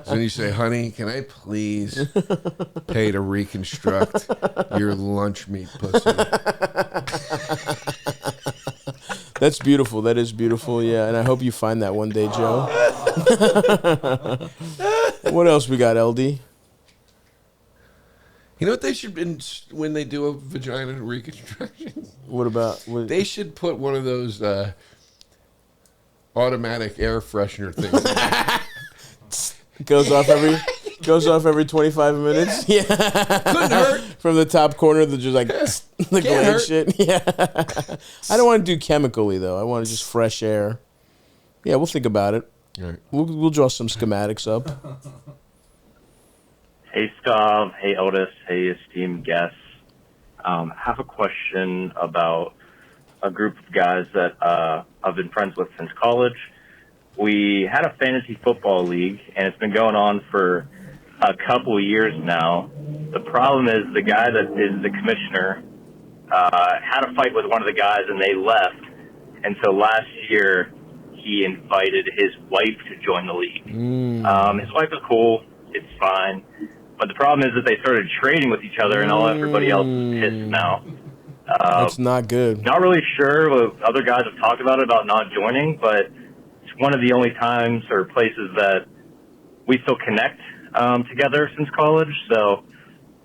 So when you say, "Honey, can I please pay to reconstruct your lunch meat pussy?" That's beautiful. That is beautiful. Yeah, and I hope you find that one day, Joe. What else we got, LD? You know what they should, when they do a vagina reconstruction? What about? They should put one of those automatic air freshener things. Goes off every 25 minutes. Yeah. Couldn't hurt. From the top corner, they're just like the glade shit. Yeah. I don't want to do chemically though. I want to just fresh air. Yeah, we'll think about it. All right. We'll draw some schematics up. Hey, Stav. Hey, Otis. Hey, esteemed guests. Have a question about a group of guys that I've been friends with since college. We had a fantasy football league, and it's been going on for a couple of years now. The problem is the guy that is the commissioner had a fight with one of the guys, and they left. And so last year, he invited his wife to join the league. His wife is cool. It's fine. But the problem is that they started trading with each other, and everybody else is pissed now. That's not good. Not really sure what other guys have talked about not joining, but it's one of the only times or places that we still connect together since college. So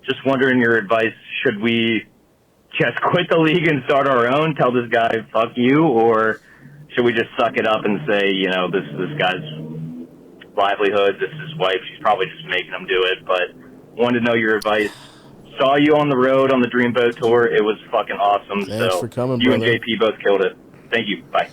just wondering your advice. Should we just quit the league and start our own, tell this guy, fuck you, or should we just suck it up and say, this guy's livelihood, this is his wife, she's probably just making him do it, but wanted to know your advice. Saw you on the road on the Dreamboat Tour. It was fucking awesome. Thanks for coming, you brother. and JP both killed it. Thank you. Bye.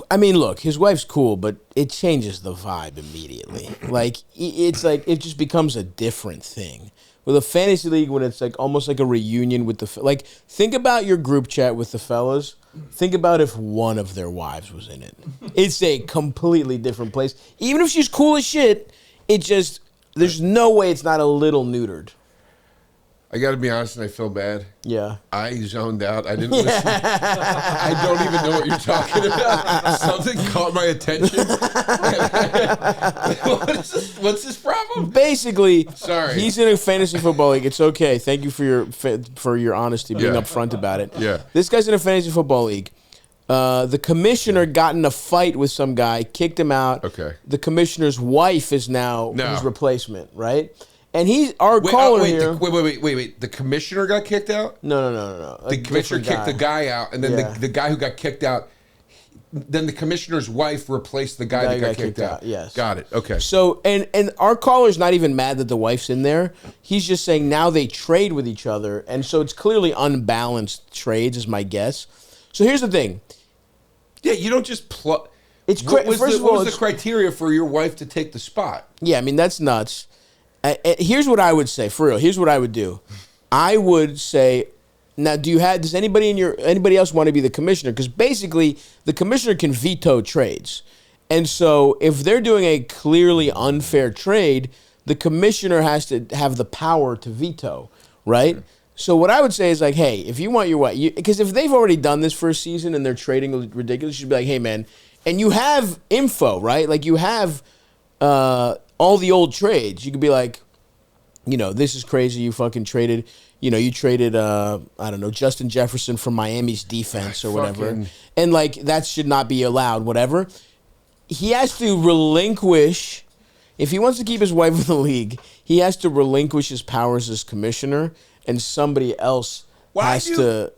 I mean, look, his wife's cool, but it changes the vibe immediately. Like, it's like, it just becomes a different thing. With a fantasy league, when it's like almost like a reunion with like, think about your group chat with the fellas. Think about if one of their wives was in it. It's a completely different place. Even if she's cool as shit, there's no way it's not a little neutered. I got to be honest, and I feel bad. Yeah. I zoned out. I didn't listen. I don't even know what you're talking about. Something caught my attention. What's this problem? Basically, sorry, he's in a fantasy football league. It's okay. Thank you for your honesty, being upfront about it. Yeah. This guy's in a fantasy football league. The commissioner got in a fight with some guy, kicked him out. Okay. The commissioner's wife is now his replacement, right? And he's our wait, caller here. Wait. The commissioner got kicked out? No. The commissioner kicked the guy out, and then the guy who got kicked out, then the commissioner's wife replaced the guy that got kicked out. Yes. Got it. Okay. So, and our caller's not even mad that the wife's in there. He's just saying now they trade with each other, and so it's clearly unbalanced trades, is my guess. So here's the thing. Yeah, you don't just plug. What was the criteria for your wife to take the spot? Yeah, I mean, that's nuts. Here's what I would say, for real. Here's what I would do. I would say, now, does anybody else want to be the commissioner? Because basically, the commissioner can veto trades. And so if they're doing a clearly unfair trade, the commissioner has to have the power to veto, right? So what I would say is like, hey, if you want your wife, because if they've already done this for a season and they're trading ridiculous, you should be like, hey, man, and you have info, right? Like you have all the old trades. You could be like, you know, this is crazy. You fucking traded, you traded, I don't know, Justin Jefferson from Miami's defense or whatever. And like that should not be allowed, whatever. He has to relinquish, if he wants to keep his wife in the league, he has to relinquish his powers as commissioner. And somebody else has to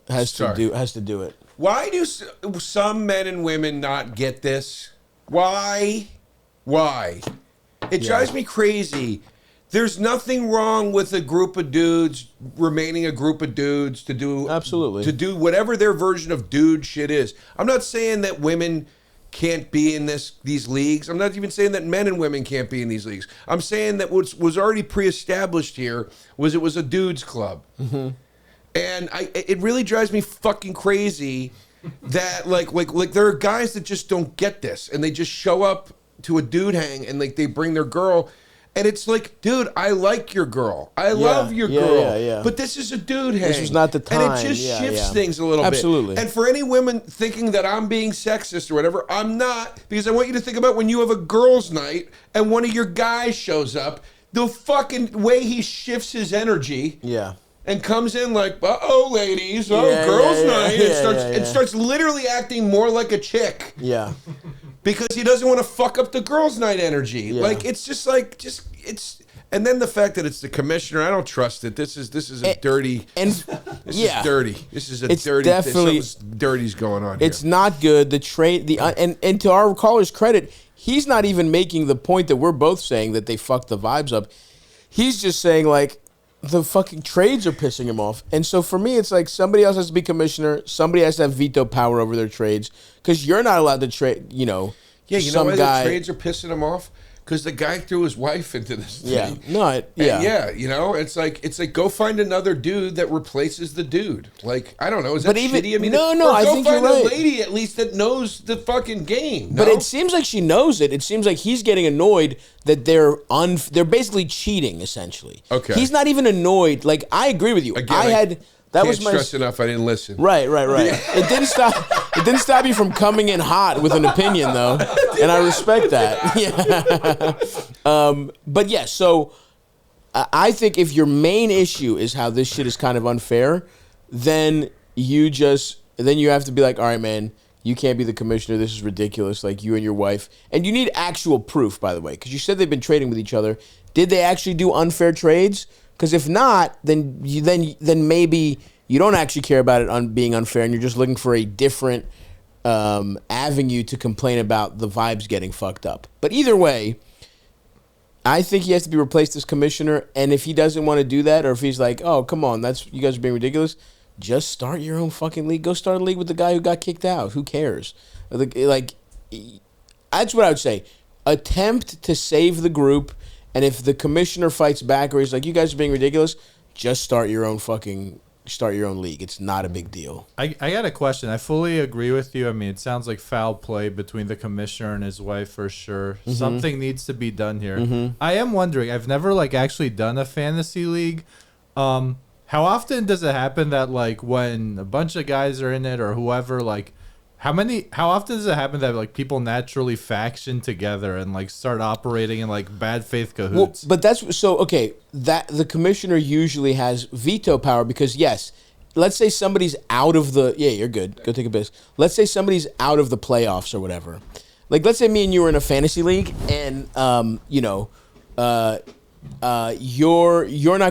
do it. Why do some men and women not get this? Why? It drives me crazy. There's nothing wrong with a group of dudes remaining a group of dudes to do whatever their version of dude shit is. I'm not saying that women can't be in these leagues. I'm not even saying that men and women can't be in these leagues. I'm saying that what was already pre-established here was it was a dudes club. Mm-hmm. And it really drives me fucking crazy that like there are guys that just don't get this and they just show up to a dude hang and like they bring their girl. And it's like, dude, I like your girl. I love your girl. Yeah. But this is a dude hang. This was not the time. And it just shifts things a little bit. Absolutely. And for any women thinking that I'm being sexist or whatever, I'm not. Because I want you to think about when you have a girls' night and one of your guys shows up, the fucking way he shifts his energy. Yeah. And comes in like, uh-oh, ladies, girls' night. And starts literally acting more like a chick. Yeah. Because he doesn't want to fuck up the girls' night energy. Yeah. Like it's just it's and then the fact that it's the commissioner, I don't trust it. This is a dirty is dirty. This is a dirty. Definitely something dirty's going on here. It's not good. The trade and to our caller's credit, he's not even making the point that we're both saying that they fucked the vibes up. He's just saying like the fucking trades are pissing him off. And so for me, it's like somebody else has to be commissioner. Somebody has to have veto power over their trades because you're not allowed to trade, Yeah, you know why the trades are pissing him off? Because the guy threw his wife into this thing. It's like go find another dude that replaces the dude. Like I don't know, is that shitty? I mean, I think you're right. Go find a lady at least that knows the fucking game. But it seems like she knows it. It seems like he's getting annoyed that they're basically cheating essentially. Okay, he's not even annoyed. Like I agree with you. Again, That was my stress enough. I didn't listen. Right. It didn't stop. It didn't stop you from coming in hot with an opinion, though, and I respect that. Yeah. But yeah. So I think if your main issue is how this shit is kind of unfair, then you have to be like, all right, man, you can't be the commissioner. This is ridiculous. Like you and your wife, and you need actual proof, by the way, because you said they've been trading with each other. Did they actually do unfair trades? Because if not, then maybe you don't actually care about it being unfair, and you're just looking for a different avenue to complain about the vibes getting fucked up. But either way, I think he has to be replaced as commissioner. And if he doesn't want to do that, or if he's like, "Oh, come on, you guys are being ridiculous," just start your own fucking league. Go start a league with the guy who got kicked out. Who cares? Like, that's what I would say. Attempt to save the group. And if the commissioner fights back or he's like, you guys are being ridiculous, just start your own league. It's not a big deal. I got a question. I fully agree with you. I mean, it sounds like foul play between the commissioner and his wife for sure. Mm-hmm. Something needs to be done here. Mm-hmm. I am wondering, I've never actually done a fantasy league. How often does it happen that when a bunch of guys are in it or whoever, how often does it happen that people naturally faction together and start operating in bad faith cahoots? Well, but that's so okay. That the commissioner usually has veto power because yes, let's say somebody's out of the you're good. Go take a piss. Let's say somebody's out of the playoffs or whatever. Let's say me and you were in a fantasy league and you're not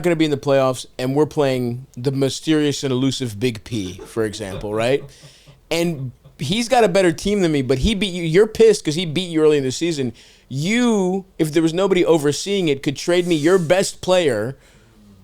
going to be in the playoffs and we're playing the mysterious and elusive Big P, for example, right? And he's got a better team than me, but he beat you. You're pissed because he beat you early in the season. You, if there was nobody overseeing it, could trade me your best player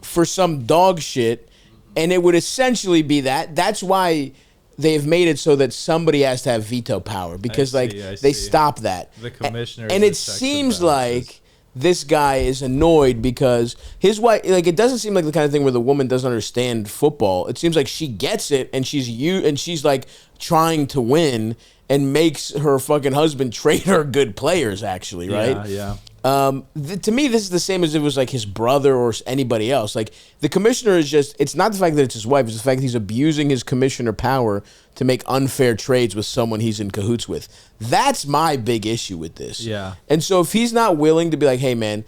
for some dog shit, and it would essentially be that. That's why they've made it so that somebody has to have veto power because they stop that. The commissioner and it seems like this guy is annoyed because his wife, like, it doesn't seem like the kind of thing where the woman doesn't understand football. It seems like she gets it, and she's like trying to win and makes her fucking husband trade her good players, actually, right? Yeah. To me, this is the same as if it was like his brother or anybody else. Like, the commissioner is just, it's not the fact that it's his wife, it's the fact that he's abusing his commissioner power to make unfair trades with someone he's in cahoots with. That's my big issue with this. Yeah. And so if he's not willing to be like, hey man,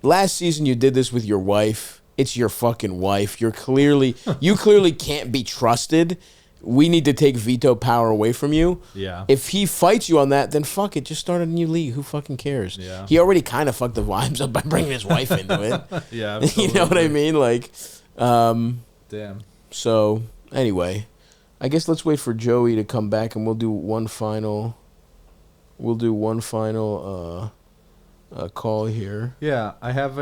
last season you did this with your wife, it's your fucking wife. You clearly can't be trusted. We need to take veto power away from you. Yeah. If he fights you on that, then fuck it. Just start a new league. Who fucking cares? Yeah. He already kind of fucked the vibes up by bringing his wife into it. Yeah. Absolutely. You know what I mean? Like, damn. So, anyway, I guess let's wait for Joey to come back and we'll do one final call here. Yeah, I have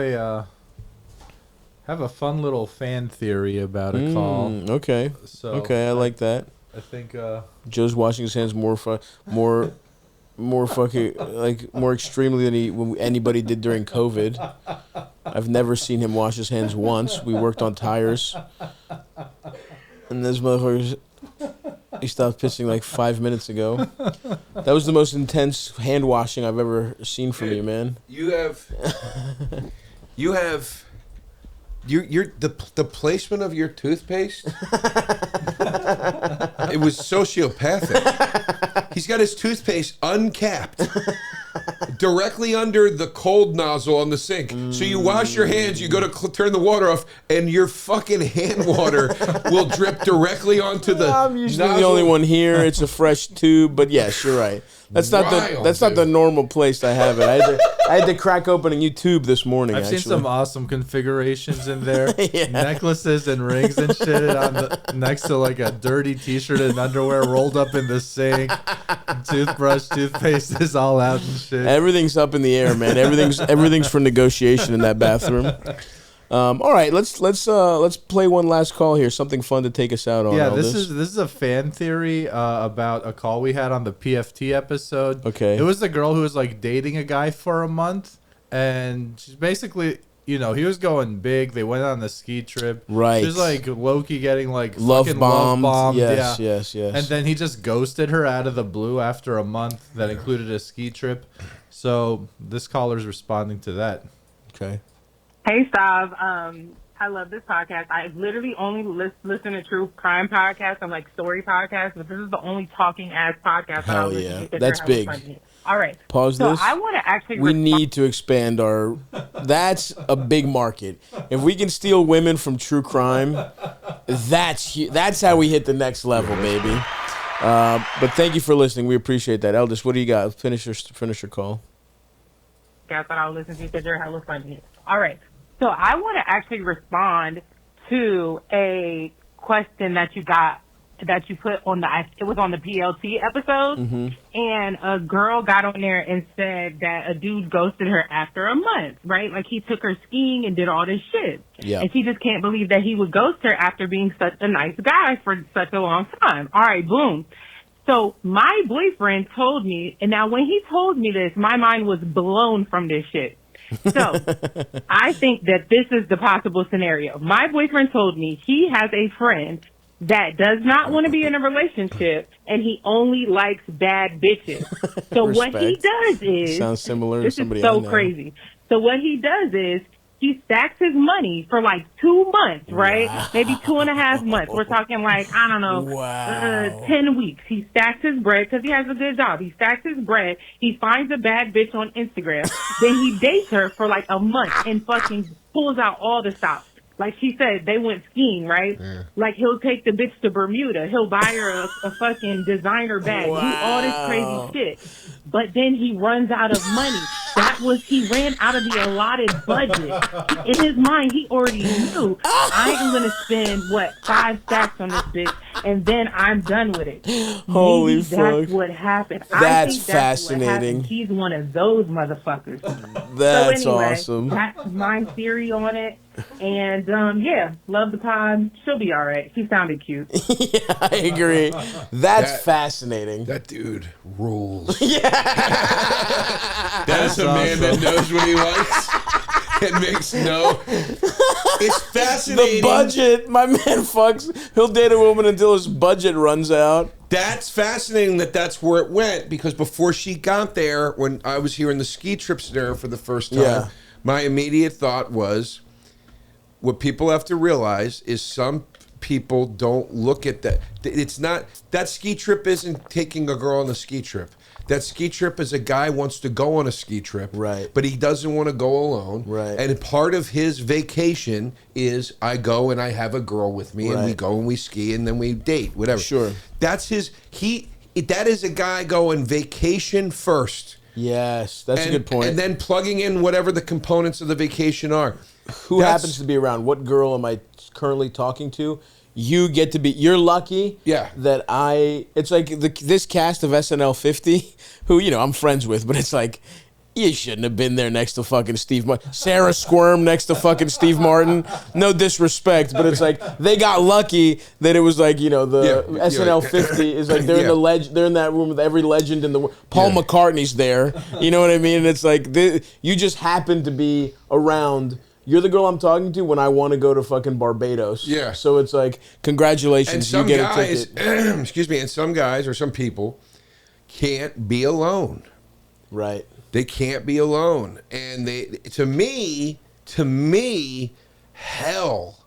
a fun little fan theory about a call. Okay. So okay, I like that. I think Joe's washing his hands more fucking like more extremely than anybody did during COVID. I've never seen him wash his hands once. We worked on tires, and this motherfucker, he stopped pissing like 5 minutes ago. That was the most intense hand washing I've ever seen from you, man. You have the placement of your toothpaste. It was sociopathic. He's got his toothpaste uncapped, directly under the cold nozzle on the sink. So you wash your hands, you go to turn the water off, and your fucking hand water will drip directly onto the. I'm usually nozzle. the only one here. It's a fresh tube, but yes, you're right. That's not the normal place I have it. I had to crack open a new tube this morning. I've seen some awesome configurations in there. Yeah. Necklaces and rings and shit next to like a dirty t-shirt and underwear rolled up in the sink. Toothbrush, toothpaste is all out and shit. Everything's up in the air, man. Everything's for negotiation in that bathroom. All right, let's play one last call here. Something fun to take us out on. Yeah, Aldous. this is a fan theory about a call we had on the PFT episode. Okay. It was the girl who was like dating a guy for a month, and she's basically, he was going big. They went on the ski trip. Right. She was like low-key getting like love fucking bombed. love bombed. Yes, yeah. yes. And then he just ghosted her out of the blue after a month that included a ski trip. So this caller's responding to that. Okay. Hey, Stav. I love this podcast. I literally only listen to true crime podcasts and like story podcasts, but this is the only talking ass podcast. Hell yeah. That's big. All right. Pause so this. I want to actually. We need to expand our. That's a big market. If we can steal women from true crime, that's how we hit the next level, baby. But thank you for listening. We appreciate that. Eldest, what do you got? Finish your call. I thought I would listen to you because you're hella funny. All right. So I want to actually respond to a question that you put on it was on the PLT episode, and a girl got on there and said that a dude ghosted her after a month, right? Like he took her skiing and did all this shit. Yeah. And she just can't believe that he would ghost her after being such a nice guy for such a long time. All right, boom. So my boyfriend told me, and now when he told me this, my mind was blown from this shit. So I think that this is the possible scenario. My boyfriend told me he has a friend that does not want to be in a relationship, and he only likes bad bitches. So what he does is, sounds similar this to somebody is so I know. crazy. So what he does is he stacks his money for like 2 months, right? Wow. Maybe 2.5 months. We're talking like, I don't know, 10 weeks. He stacks his bread because he has a good job. He stacks his bread. He finds a bad bitch on Instagram. Then he dates her for like a month and fucking pulls out all the stops. Like she said, they went skiing, right? Yeah. Like he'll take the bitch to Bermuda. He'll buy her a fucking designer bag. Wow. Do all this crazy shit. But then he runs out of money. He ran out of the allotted budget. In his mind, he already knew, I am going to spend, 5 stacks on this bitch. and then I'm done with it. Holy Maybe fuck. that's what happened. I That's think that's what fascinating. happened. He's one of those motherfuckers. That's so anyway, awesome. That's my theory on it. And yeah, love the pod. She'll be all right. She sounded cute. Yeah, I agree. That's fascinating. That dude rules. Yeah. That's a man that knows what he likes and makes no. It's fascinating. The budget. My man fucks. He'll date a woman until his budget runs out. That's fascinating that's where it went, because before she got there, when I was hearing the ski trip scenario for the first time, my immediate thought was, what people have to realize is some people don't look at that. It's not, that ski trip isn't taking a girl on a ski trip. That ski trip is a guy wants to go on a ski trip, right? But he doesn't want to go alone, right? And part of his vacation is I go and I have a girl with me, and we go and we ski and then we date, whatever. Sure, that's his. That is a guy going vacation first. Yes, that's a good point. And then plugging in whatever the components of the vacation are. Who happens to be around? What girl am I currently talking to? You get to be. You're lucky. Yeah. That it's like this cast of SNL 50, who I'm friends with, but it's like you shouldn't have been there next to fucking Steve Martin. Sarah Squirm next to fucking Steve Martin. No disrespect, but it's like they got lucky that it was like the SNL 50 is like they're in the they're in that room with every legend in the world. Paul McCartney's there. You know what I mean? And it's like you just happen to be around. You're the girl I'm talking to when I want to go to fucking Barbados. Yeah. So it's like, congratulations, you get a ticket. Excuse me, and some guys or some people can't be alone. Right. They can't be alone. And to me, hell,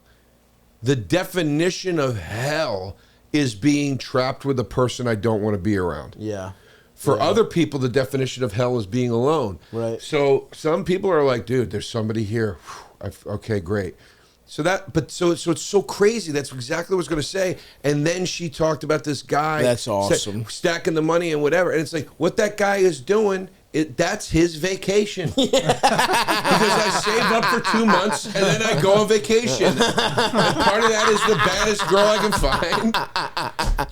the definition of hell is being trapped with a person I don't want to be around. Yeah. For other people, the definition of hell is being alone. Right. So some people are like, dude, there's somebody here. Okay, great. So it's so crazy. That's exactly what I was going to say. And then she talked about this guy. That's awesome. Stacking the money and whatever. And it's like, what that guy is doing, that's his vacation. Because I save up for 2 months and then I go on vacation. And part of that is the baddest girl I can find.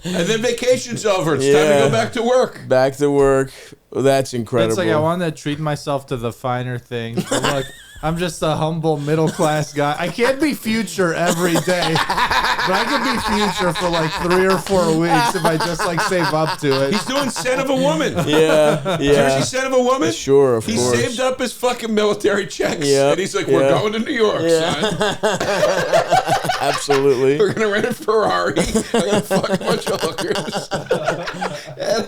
And then vacation's over. It's time to go back to work. Back to work. That's incredible. It's like I want to treat myself to the finer things. But look, I'm just a humble middle class guy. I can't be Future every day, but I can be Future for like 3 or 4 weeks if I just like save up to it. He's doing Son of a Woman. Yeah. Jersey Son of a Woman? Sure, of course. He saved up his fucking military checks. Yep. And he's like, we're going to New York, son. Absolutely. We're going to rent a Ferrari. I'm going to fuck a bunch of hookers. and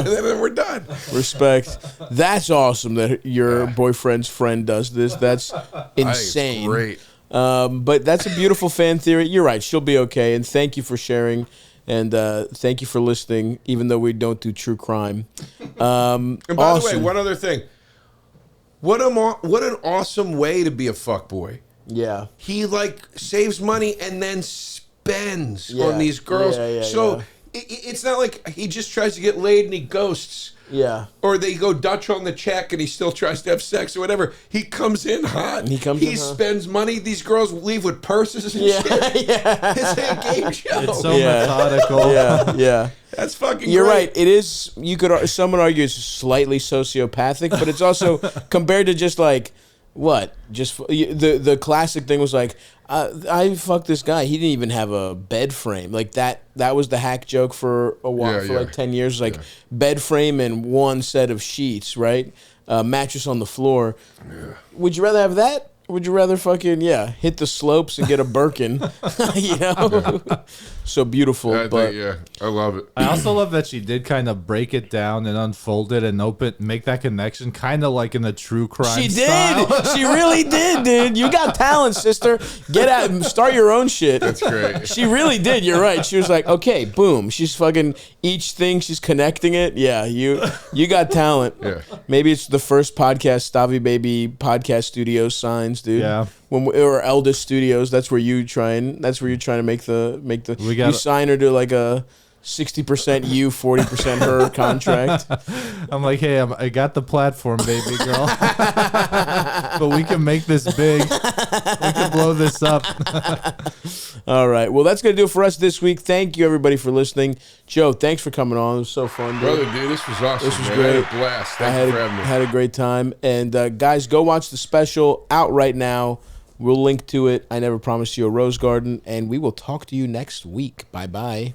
then we're done. Respect. That's awesome that your boyfriend's friend does this. That's insane. Great. But that's a beautiful fan theory. You're right. She'll be okay. And thank you for sharing. And thank you for listening, even though we don't do true crime. And by the way, one other thing. What an awesome way to be a fuckboy. Yeah. He saves money and then spends on these girls. It's not like he just tries to get laid and he ghosts. Yeah. Or they go Dutch on the check and he still tries to have sex or whatever. He comes in hot. He spends money. These girls leave with purses and shit. Yeah. It's a game show. It's so methodical. Yeah. That's fucking You're great. right. It is, someone argues slightly sociopathic, but it's also compared to just the classic thing was I fucked this guy. He didn't even have a bed frame. That was the hack joke for a while, for 10 years. Bed frame and one set of sheets, right? Mattress on the floor. Yeah. Would you rather have that? Would you rather fucking hit the slopes and get a Birkin? So beautiful. I love it. I also love that she did kind of break it down and unfold it and make that connection, kind of like in the true crime. She style. did. She really did, dude. You got talent, sister. Get out and start your own shit. That's great. She really did. You're right. She was like, okay, boom. She's fucking each thing. She's connecting it. Yeah, you got talent. Yeah. Maybe it's the first podcast, Stavvy Baby Podcast Studios signs, dude. Yeah. Or Eldest Studios. That's where you're trying to make the. You sign her to like a 60% you, 40% her contract. I'm like, hey, I got the platform, baby girl. But we can make this big. We can blow this up. All right. Well, that's going to do it for us this week. Thank you, everybody, for listening. Joe, thanks for coming on. It was so fun, dude. Brother, dude, this was awesome. This was man. great. I had a blast. Thank you for having me. Had a great time. And, guys, go watch the special out right now. We'll link to it. I Never Promised You a Rose Garden. And we will talk to you next week. Bye-bye.